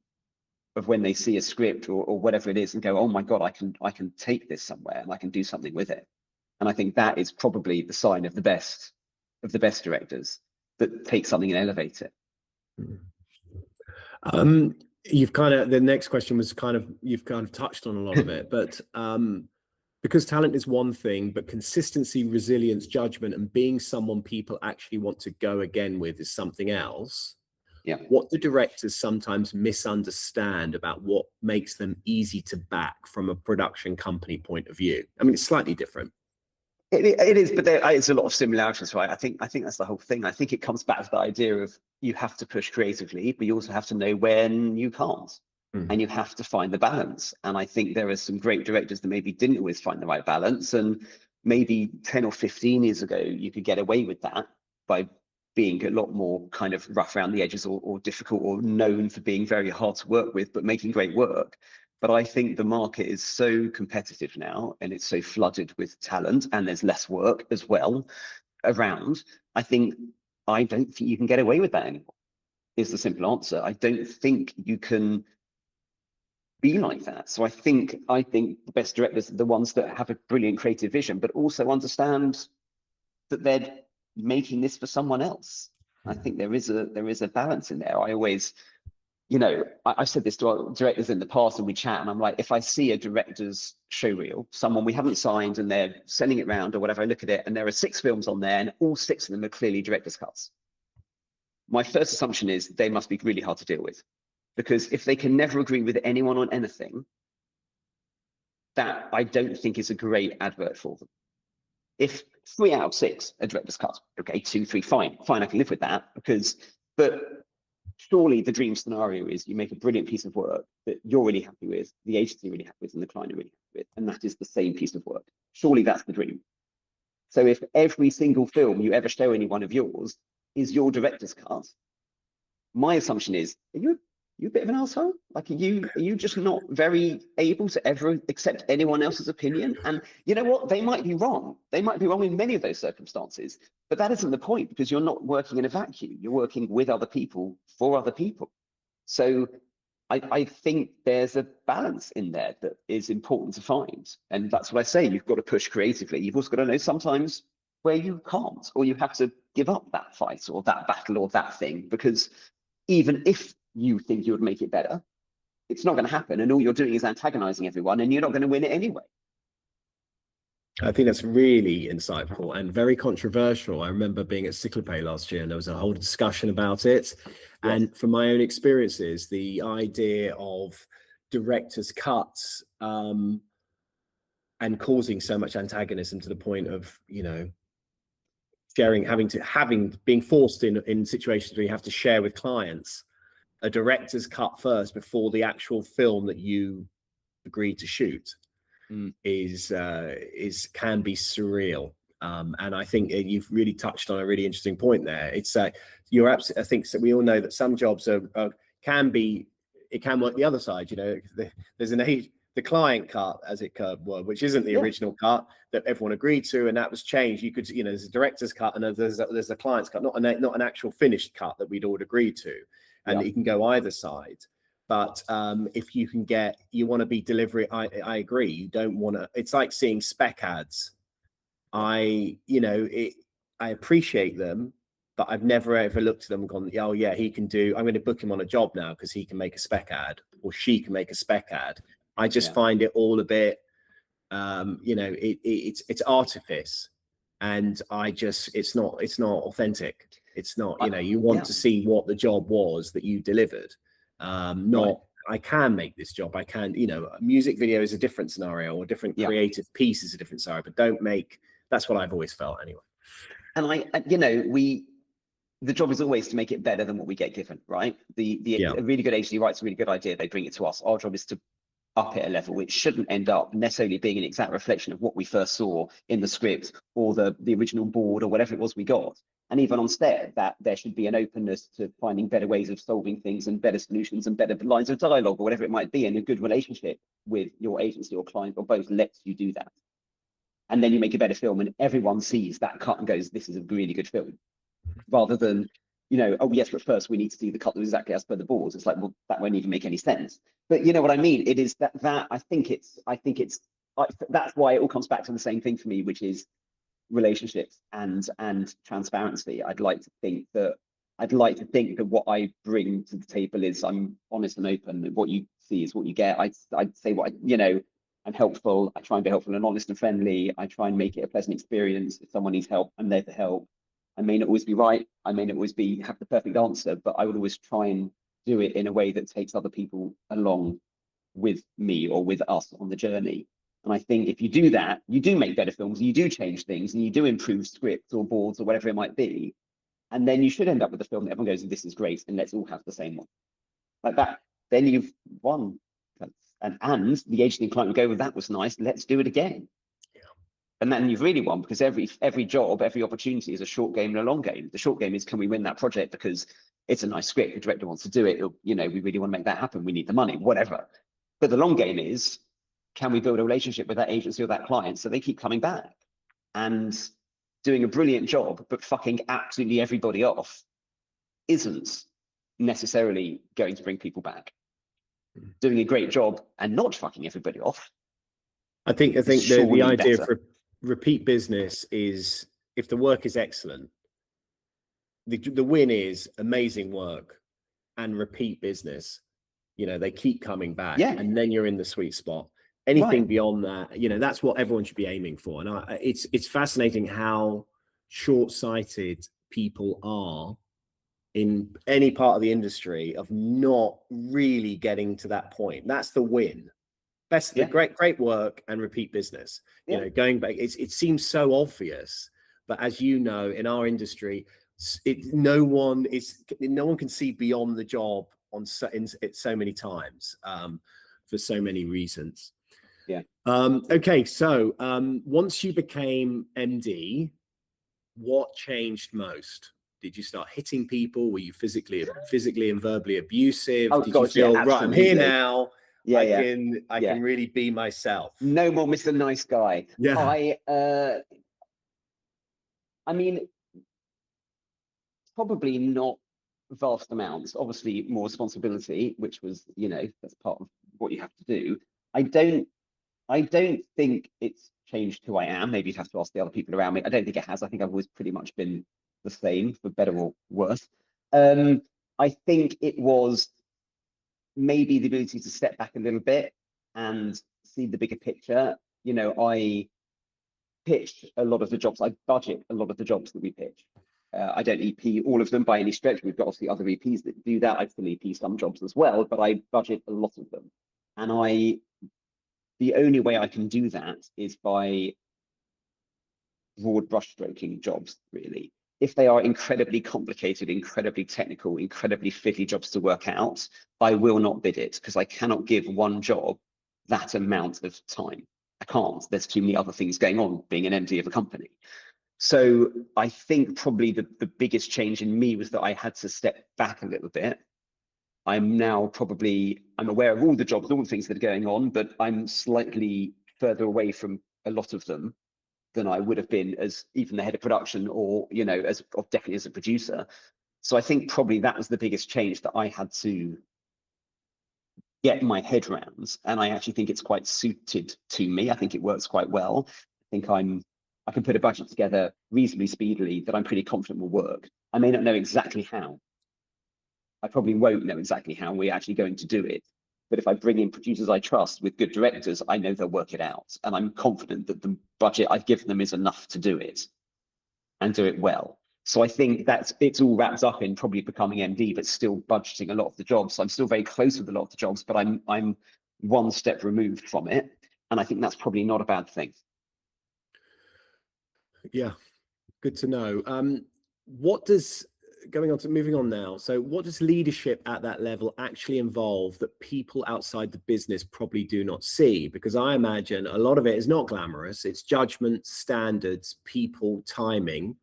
of when they see a script or whatever it is and go, oh my God, I can take this somewhere and I can do something with it. And I think that is probably the sign of the best directors, that take something and elevate it. The next question was you've kind of touched on a lot of it, but because talent is one thing, but consistency, resilience, judgment, and being someone people actually want to go again with is something else. Yeah. What do directors sometimes misunderstand about what makes them easy to back from a production company point of view? I mean, it's slightly different. It is, but there is a lot of similarities, right? I think that's the whole thing. I think it comes back to the idea of you have to push creatively, but you also have to know when you can't. And you have to find the balance. And I think there are some great directors that maybe didn't always find the right balance. And maybe 10 or 15 years ago, you could get away with that by being a lot more kind of rough around the edges or difficult or known for being very hard to work with, but making great work. But I think the market is so competitive now, and it's so flooded with talent, and there's less work as well around. I don't think you can get away with that anymore, is the simple answer. I don't think you can be like that. So I think the best directors are the ones that have a brilliant creative vision, but also understand that they're making this for someone else. I think there is a balance in there. I always, I've said this to our directors in the past, and we chat, and I'm like, if I see a director's show reel, someone we haven't signed and they're sending it around or whatever, I look at it and there are 6 films on there and all 6 of them are clearly director's cuts. My first assumption is they must be really hard to deal with, because if they can never agree with anyone on anything, that I don't think is a great advert for them. If 3 out of 6 are director's cuts, okay, 2, 3, fine, I can live with that, but surely the dream scenario is you make a brilliant piece of work that you're really happy with, the agency really happy with, and the client are really happy with, and that is the same piece of work. Surely that's the dream. So if every single film you ever show anyone of yours is your director's cut, my assumption is, are you a bit of an asshole? Like, are you just not very able to ever accept anyone else's opinion? And you know what? They might be wrong. They might be wrong in many of those circumstances, but that isn't the point, because you're not working in a vacuum. You're working with other people for other people. So I think there's a balance in there that is important to find. And that's what I say. You've got to push creatively. You've also got to know sometimes where you can't, or you have to give up that fight or that battle or that thing, because even if you think you would make it better, it's not going to happen, and all you're doing is antagonizing everyone, and you're not going to win it anyway. I think that's really insightful and very controversial. I remember being at Cyclope last year and there was a whole discussion about it. Yes. And from my own experiences, the idea of director's cuts and causing so much antagonism to the point of, you know, being forced in situations where you have to share with clients a director's cut first before the actual film that you agreed to shoot is can be surreal. And I think you've really touched on a really interesting point there. It's you're absolutely, I think so we all know that some jobs can work the other side. You know, there's the client cut, as it were, which isn't the original cut that everyone agreed to, and that was changed. You could, you know, there's a director's cut and there's a client's cut, not an actual finished cut that we'd all agreed to, and you can go either side. But if you want to be delivery, I agree. You don't want to. It's like seeing spec ads. I appreciate them, but I've never ever looked at them and gone, oh yeah, he can do. I'm going to book him on a job now because he can make a spec ad or she can make a spec ad. I just find it all a bit, it's artifice, and it's not authentic. It's not, you want to see what the job was that you delivered. I can make this job. I can, a music video is a different scenario, or different creative piece is a different scenario, but that's what I've always felt anyway. And the job is always to make it better than what we get given, right? A really good agency writes a really good idea, they bring it to us. Our job is to up it a level, which shouldn't end up necessarily being an exact reflection of what we first saw in the script or the original board or whatever it was we got. And even on set, that there should be an openness to finding better ways of solving things and better solutions and better lines of dialogue or whatever it might be. And a good relationship with your agency or client or both lets you do that. And then you make a better film and everyone sees that cut and goes, this is a really good film. Rather than, oh yes, but first we need to see the cut that was exactly as per the boards. It's like, well, that won't even make any sense. But you know what I mean? It is that I think it's that's why it all comes back to the same thing for me, which is relationships and transparency. I'd like to think that what I bring to the table is I'm honest and open. What you see is what you get. I'd say I'm helpful. I try and be helpful and honest and friendly. I try and make it a pleasant experience. If someone needs help, I'm there to help. I may not always be right. I may not always have the perfect answer, but I would always try and do it in a way that takes other people along with me or with us on the journey. And I think if you do that, you do make better films, you do change things, and you do improve scripts or boards or whatever it might be. And then you should end up with a film that everyone goes, this is great, and let's all have the same one. Like that, then you've won. And the agency and client would go, well, that was nice, let's do it again. And then you've really won, because every job, every opportunity is a short game and a long game. The short game is, can we win that project because it's a nice script, the director wants to do it, we really want to make that happen, we need the money, whatever. But the long game is, can we build a relationship with that agency or that client so they keep coming back? And doing a brilliant job, but fucking absolutely everybody off isn't necessarily going to bring people back. Doing a great job and not fucking everybody off. I think the idea for repeat business is, if the work is excellent, the win is amazing work and repeat business. They keep coming back, and then you're in the sweet spot. Anything beyond that, that's what everyone should be aiming for. And it's fascinating how short-sighted people are in any part of the industry of not really getting to that point. That's the win. Great work and repeat business. Going back, it seems so obvious, but as you know, in our industry, no one can see beyond the job so many times for so many reasons. Okay, so once you became MD, what changed most? Did you start hitting people? Were you physically and verbally abusive? Did you feel right, I'm here now? I can really be myself. No more Mr. Nice Guy. I mean, probably not vast amounts. Obviously, more responsibility, which was, that's part of what you have to do. I don't think it's changed who I am. Maybe you'd have to ask the other people around me. I don't think it has. I think I've always pretty much been the same, for better or worse. I think it was maybe the ability to step back a little bit and see the bigger picture. pitch a lot of the jobs. I budget a lot of the jobs that we pitch. I don't EP all of them by any stretch. We've got obviously other EPs that do that. I still EP some jobs as well, but I budget a lot of them. And the only way I can do that is by broad brushstroking jobs, really. If they are incredibly complicated, incredibly technical, incredibly fiddly jobs to work out, I will not bid it, because I cannot give one job that amount of time. I can't. There's too many other things going on being an MD of a company. So I think probably the biggest change in me was that I had to step back a little bit. I'm now I'm aware of all the jobs, all the things that are going on, but I'm slightly further away from a lot of them than I would have been as even the head of production, or, you know, or definitely as a producer. So I think probably that was the biggest change that I had to get my head around. And I actually think it's quite suited to me. I think it works quite well. I think I can put a budget together reasonably speedily that I'm pretty confident will work. I may not know exactly how. I probably won't know exactly how we're actually going to do it. But if I bring in producers I trust with good directors, I know they'll work it out. And I'm confident that the budget I've given them is enough to do it and do it well. So I think it's all wrapped up in probably becoming MD, but still budgeting a lot of the jobs. So I'm still very close with a lot of the jobs, but I'm one step removed from it. And I think that's probably not a bad thing. Yeah, good to know. Moving on now. So what does leadership at that level actually involve that people outside the business probably do not see? Because I imagine a lot of it is not glamorous. It's judgment, standards, people, timing,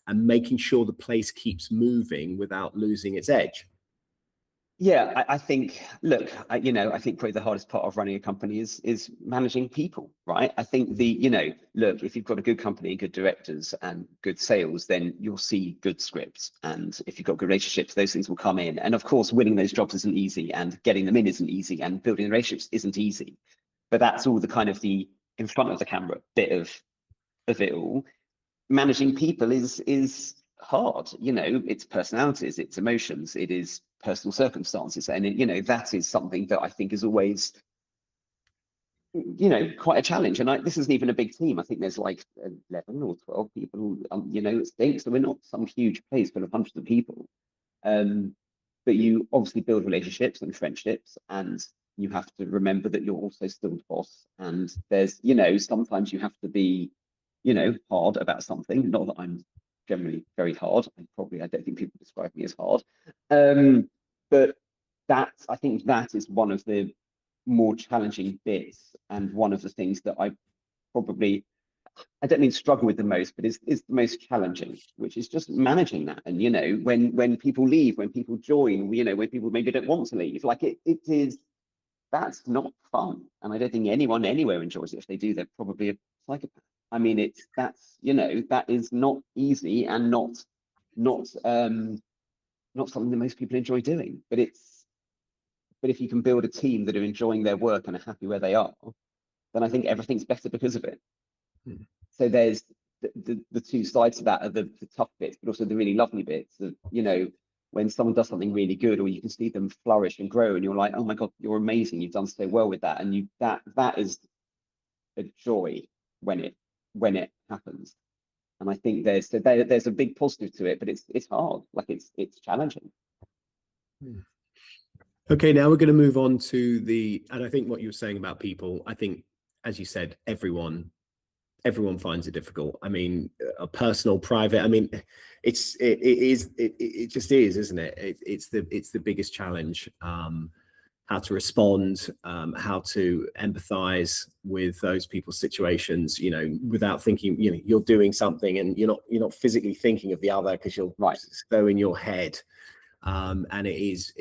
and making sure the place keeps moving without losing its edge. Yeah, I think, look, I think probably the hardest part of running a company is managing people, right? I think look, if you've got a good company, good directors and good sales, then you'll see good scripts. And if you've got good relationships, those things will come in. And of course, winning those jobs isn't easy, and getting them in isn't easy, and building relationships isn't easy. But that's all the kind of the in front of the camera bit of it all. Managing people is hard. It's personalities, it's emotions, it is personal circumstances, and that is something that I think is always quite a challenge. And this isn't even a big team. I think there's like 11 or 12 people at stake, so we're not some huge place full of hundreds of people, but you obviously build relationships and friendships, and you have to remember that you're also still the boss. And there's sometimes you have to be hard about something. Not that I'm generally very hard. I don't think people describe me as hard. But I think that is one of the more challenging bits, and one of the things that I don't mean struggle with the most, but is the most challenging, which is just managing that. And when people leave, when people join, when people maybe don't want to leave, like that's not fun. And I don't think anyone anywhere enjoys it. If they do, they're probably a psychopath. I mean, that is not easy, and not something that most people enjoy doing. But if you can build a team that are enjoying their work and are happy where they are, then I think everything's better because of it. So there's the two sides to that, are the tough bits, but also the really lovely bits of, when someone does something really good, or you can see them flourish and grow, and you're like, oh my God, you're amazing, you've done so well with that. And that is a joy when it happens. And I think there's a big positive to it, but it's hard, like it's challenging. Okay, now we're going to move on to and I think what you were saying about people, I think, as you said, everyone finds it difficult. I mean, a personal, private, I mean, it just is, isn't it? It's the biggest challenge. How to respond, how to empathize with those people's situations, without thinking, you're doing something and you're not physically thinking of the other, because you're so in your head. And it's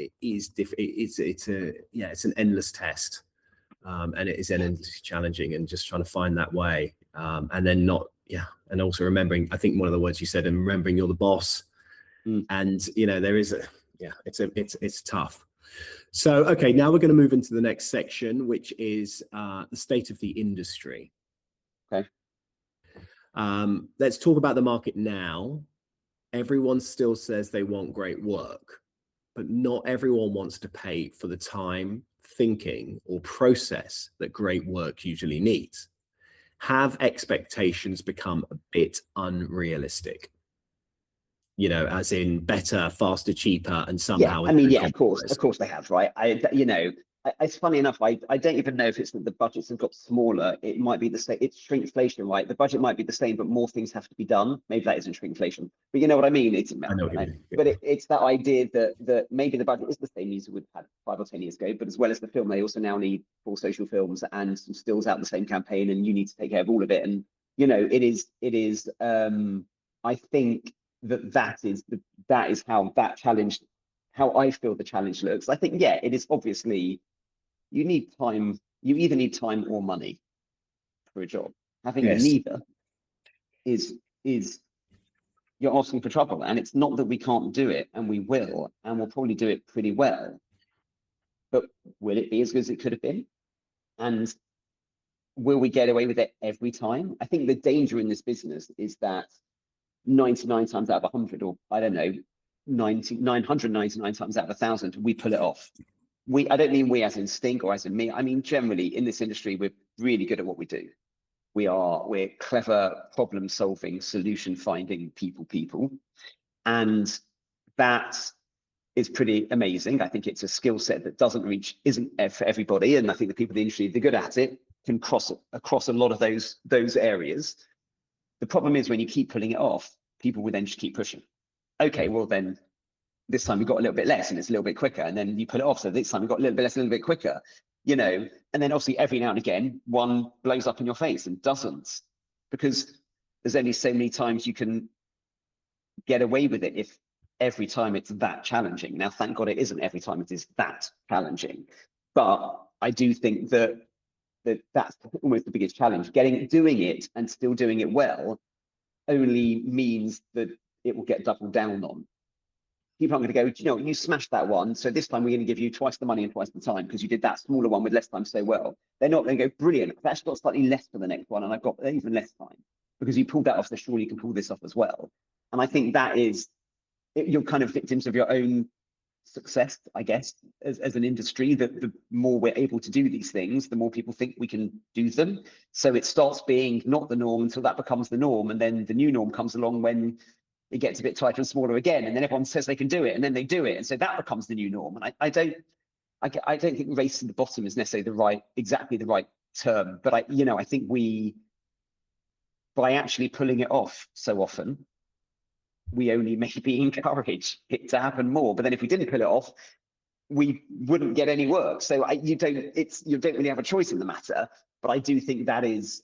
an endless test, and it is endlessly challenging, and just trying to find that way, and then and also remembering, I think one of the words you said, and remembering you're the boss. And there is it's tough. So okay, now we're going to move into the next section, which is the state of the industry. Okay. Let's talk about the market now. Everyone still says they want great work, but not everyone wants to pay for the time, thinking, or process that great work usually needs. have expectations become a bit unrealistic? You know, as in better, faster, cheaper, and somehow I mean, no yeah, of compromise. course they have, right? It's funny enough. I don't even know if it's that the budgets have got smaller. It might be the same. It's shrinkflation, right? The budget might be the same, but more things have to be done. Maybe that isn't shrinkflation, but you know what I mean. I know what you mean. But it's that idea that maybe the budget is the same as it would have had 5 or 10 years ago, but as well as the film, they also now need 4 social films and some stills out the same campaign, and you need to take care of all of it. And you know, it is. I think that is how that challenge, how I feel the challenge looks. I think, yeah, it is obviously, you need time. You either need time or money for a job. Having Yes. neither is you're asking for trouble. And it's not that we can't do it, and we will, and we'll probably do it pretty well. But will it be as good as it could have been? And will we get away with it every time? I think the danger in this business is that 99 times out of 100, or I don't know, 999 times out of 1,000, we pull it off. I don't mean we as in Stink or as in me. I mean, generally in this industry, we're really good at what we do. We're clever, problem solving, solution finding people. And that is pretty amazing. I think it's a skill set that isn't for everybody. And I think the people in the industry, they're good at it, can cross across a lot of those areas. The problem is when you keep pulling it off, people will then just keep pushing. Okay, well then this time we got a little bit less and it's a little bit quicker. And then you pull it off. So this time we got a little bit less, a little bit quicker, you know, and then obviously every now and again, one blows up in your face and doesn't, because there's only so many times you can get away with it if every time it's that challenging. Now, thank God it isn't every time it is that challenging. But I do think that's almost the biggest challenge. Doing it and still doing it well only means that it will get doubled down on. People aren't going to go, you know, you smashed that one, so this time we're going to give you twice the money and twice the time because you did that smaller one with less time so well. They're not going to go, brilliant, I've actually got slightly less for the next one and I've got even less time because you pulled that off, so surely you can pull this off as well. And I think that is, you're kind of victims of your own success, I guess, as an industry. That the more we're able to do these things, the more people think we can do them. So it starts being not the norm until that becomes the norm, and then the new norm comes along when it gets a bit tighter and smaller again, and then everyone says they can do it, and then they do it, and so that becomes the new norm. And I don't think race to the bottom is necessarily exactly the right term, but I think we, by actually pulling it off so often, we only maybe encourage it to happen more. But then if we didn't pull it off, we wouldn't get any work. So you don't really have a choice in the matter. But I do think that is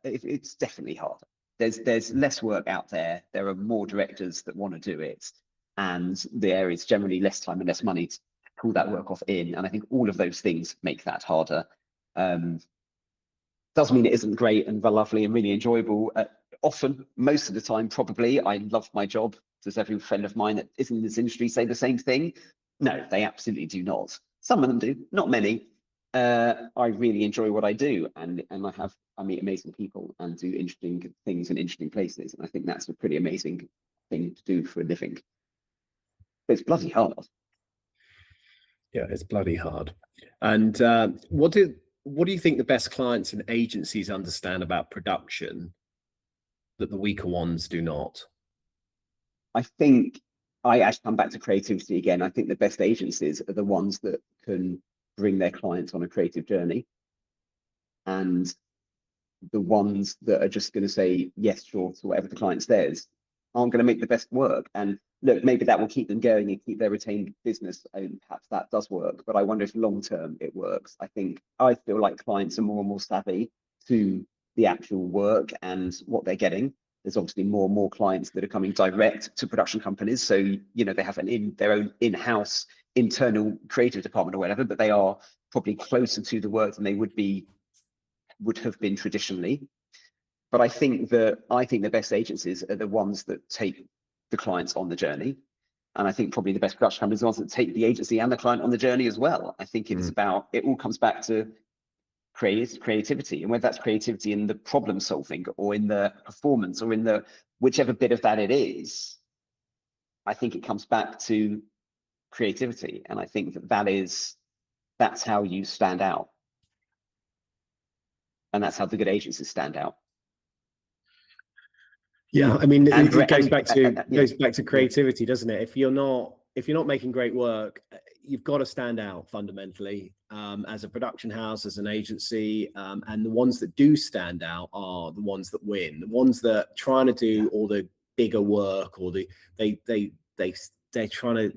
it's definitely harder. There's less work out there. There are more directors that want to do it, and there is generally less time and less money to pull that work off in. And I think all of those things make that harder. Doesn't mean it isn't great and lovely and really enjoyable. Often, most of the time, probably, I love my job. Does every friend of mine that isn't in this industry say the same thing? No, they absolutely do not. Some of them do, not many. I really enjoy what I do, and I meet amazing people and do interesting things in interesting places. And I think that's a pretty amazing thing to do for a living. But it's bloody hard. Yeah, it's bloody hard. And what do you think the best clients and agencies understand about production that the weaker ones do not? I think I actually come back to creativity again. I think the best agencies are the ones that can bring their clients on a creative journey, and the ones that are just going to say yes, sure, to whatever the client says aren't going to make the best work. And look, maybe that will keep them going and keep their retained business, and perhaps that does work, but I wonder if long term it works. I feel like clients are more and more savvy to the actual work and what they're getting. There's obviously more and more clients that are coming direct to production companies, so you know they have their own in-house internal creative department or whatever, but they are probably closer to the work than they would have been traditionally. But I think the best agencies are the ones that take the clients on the journey. And I think probably the best production companies are the ones that take the agency and the client on the journey as well. I think it all comes back to creativity, and whether that's creativity in the problem solving or in the performance or in the whichever bit of that it is, I think it comes back to creativity. And I think that's how you stand out. And that's how the good agencies stand out. Yeah, I mean, And it goes and back to yeah, goes back to creativity, doesn't it? If you're not making great work, you've got to stand out fundamentally, as a production house, as an agency, and the ones that do stand out are the ones that win. The ones that trying to do all the bigger work, or they're trying to,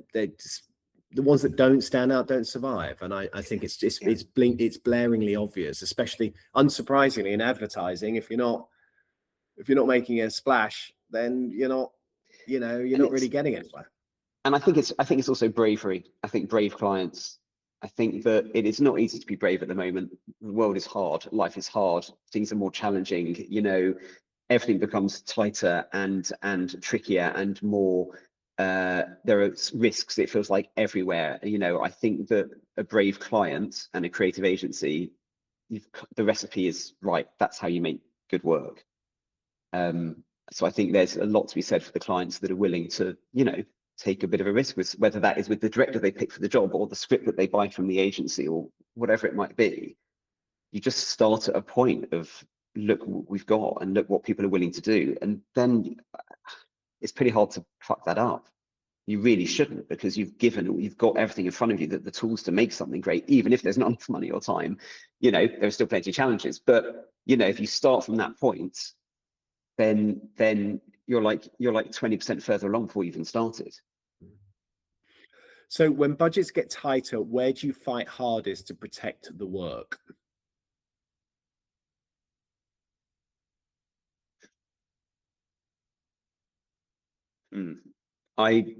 the ones that don't stand out don't survive. And I think it's just it's blaringly obvious, especially unsurprisingly in advertising. If you're not making a splash, then you're not really getting anywhere. And I think it's also bravery. I think brave clients. I think that it is not easy to be brave at the moment. The world is hard. Life is hard. Things are more challenging. Everything becomes tighter and trickier and more. There are risks. It feels like everywhere. I think that a brave client and a creative agency, the recipe is right. That's how you make good work. So I think there's a lot to be said for the clients that are willing to, take a bit of a risk with, whether that is with the director they pick for the job or the script that they buy from the agency or whatever it might be. You just start at a point of, look what we've got and look what people are willing to do. And then it's pretty hard to fuck that up. You really shouldn't, because you've got everything in front of you, that the tools to make something great, even if there's not enough money or time, there are still plenty of challenges. But, if you start from that point, then you're like 20% further along before you even started. So when budgets get tighter, where do you fight hardest to protect the work? I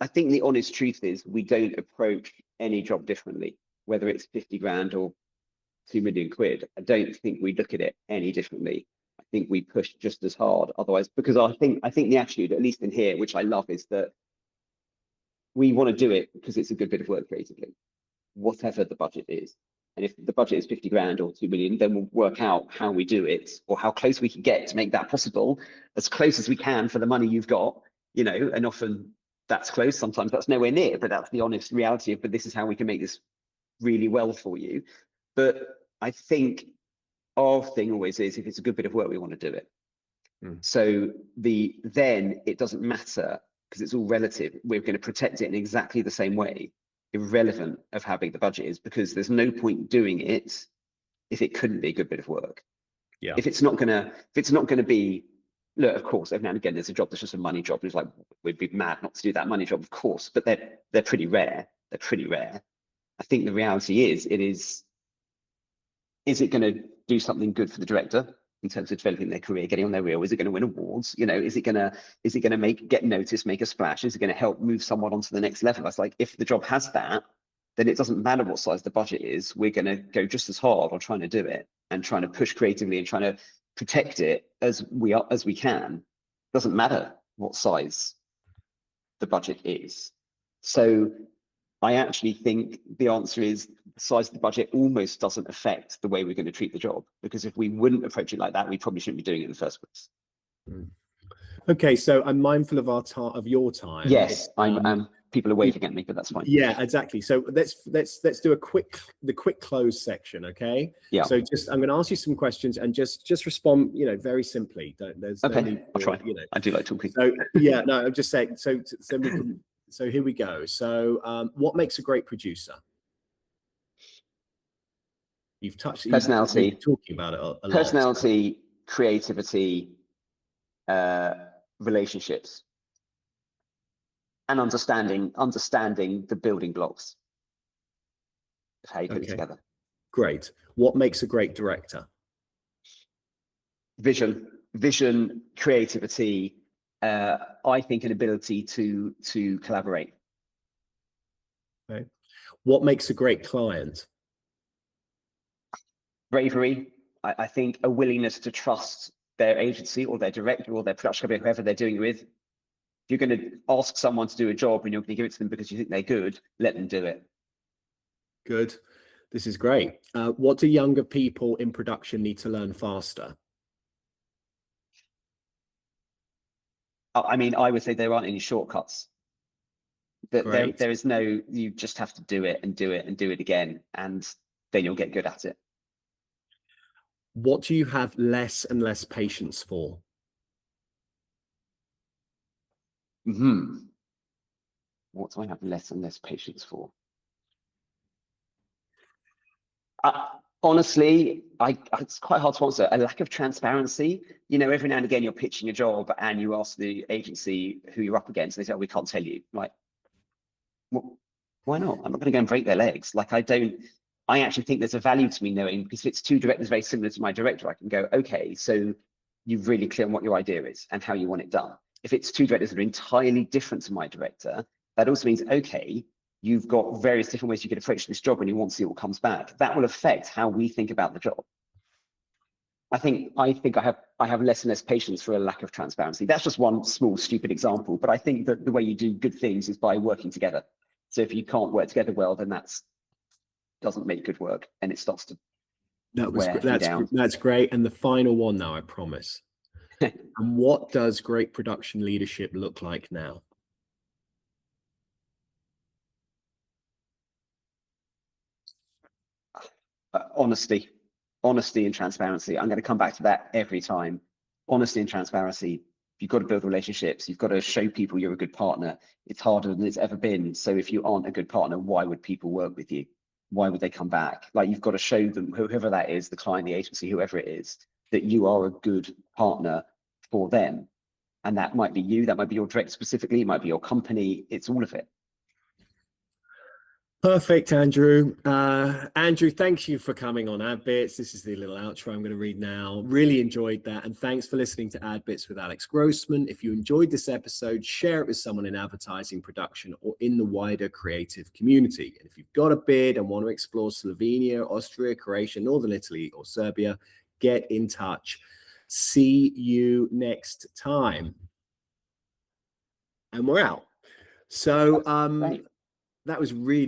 think the honest truth is we don't approach any job differently, whether it's 50 grand or 2 million quid. I don't think we look at it any differently. I think we push just as hard. Otherwise, because I think the attitude, at least in here, which I love, is that we want to do it because it's a good bit of work creatively, whatever the budget is. And if the budget is 50 grand or 2 million, then we'll work out how we do it, or how close we can get to make that possible, as close as we can for the money you've got, and often that's close, sometimes that's nowhere near, but that's the honest reality of, but this is how we can make this really well for you. But I think our thing always is, if it's a good bit of work, we want to do it. So then it doesn't matter, because it's all relative. We're going to protect it in exactly the same way, irrelevant of how big the budget is, because there's no point doing it if it couldn't be a good bit of work. Yeah. If it's not gonna be, look, of course, every now and again there's a job that's just a money job, and it's like, we'd be mad not to do that money job, of course, but they're pretty rare. They're pretty rare. I think the reality is it going to do something good for the director in terms of developing their career, getting on their reel? Is it going to win awards? Is it going to get noticed, make a splash? Is it going to help move someone onto the next level? That's like, if the job has that, then it doesn't matter what size the budget is. We're going to go just as hard on trying to do it and trying to push creatively and trying to protect it as we can. Doesn't matter what size the budget is. So I actually think the answer is, the size of the budget almost doesn't affect the way we're going to treat the job, because if we wouldn't approach it like that, we probably shouldn't be doing it in the first place. Okay, so I'm mindful of your time. Yes, I'm people are waving at me, but that's fine. Yeah, exactly. So let's do the quick close section, okay? Yeah. So I'm going to ask you some questions, and just respond, very simply. There's okay. No need I'll try. I do like talking. So yeah, no, I'm just saying. So here we go. So what makes a great producer? You've touched personality. You've talking about it a lot. Personality, creativity, relationships, and understanding the building blocks of how you put it together. Great. What makes a great director? Vision, creativity. I think an ability to collaborate. Okay. What makes a great client? Bravery. I think a willingness to trust their agency or their director or their production company, whoever they're doing it with. If you're going to ask someone to do a job and you're going to give it to them because you think they're good, let them do it. Good. This is great. What do younger people in production need to learn faster? I mean, I would say there aren't any shortcuts. There is no, you just have to do it and do it and do it again, and then you'll get good at it. What do you have less and less patience for? What do I have less and less patience for? Honestly, it's quite hard to answer. A lack of transparency. You know, every now and again you're pitching a job and you ask the agency who you're up against, and they say, oh, we can't tell you. Like, well, why not? I'm not going to go and break their legs. Like, I actually think there's a value to me knowing, because if it's two directors very similar to my director, I can go, okay, so you're really clear on what your idea is and how you want it done. If it's two directors that are entirely different to my director, that also means, okay, you've got various different ways you could approach this job and you want to see what comes back. That will affect how we think about the job. I think I have less and less patience for a lack of transparency. That's just one small, stupid example, but I think that the way you do good things is by working together. So if you can't work together well, then doesn't make good work, and it starts to wear you down. That's great. And the final one now, I promise. And what does great production leadership look like now? Honesty and transparency. I'm going to come back to that every time. Honesty and transparency. You've got to build relationships. You've got to show people you're a good partner. It's harder than it's ever been. So if you aren't a good partner, why would people work with you? Why would they come back? Like, you've got to show them, whoever that is, the client, the agency, whoever it is, that you are a good partner for them. And that might be you, that might be your director specifically, it might be your company. It's all of it. Perfect, Andrew. Andrew, thank you for coming on Ad Bits. This is the little outro I'm going to read now. Really enjoyed that. And thanks for listening to Ad Bits with Alex Grossman. If you enjoyed this episode, share it with someone in advertising, production, or in the wider creative community. And if you've got a bid and want to explore Slovenia, Austria, Croatia, Northern Italy, or Serbia, get in touch. See you next time. And we're out. So that was really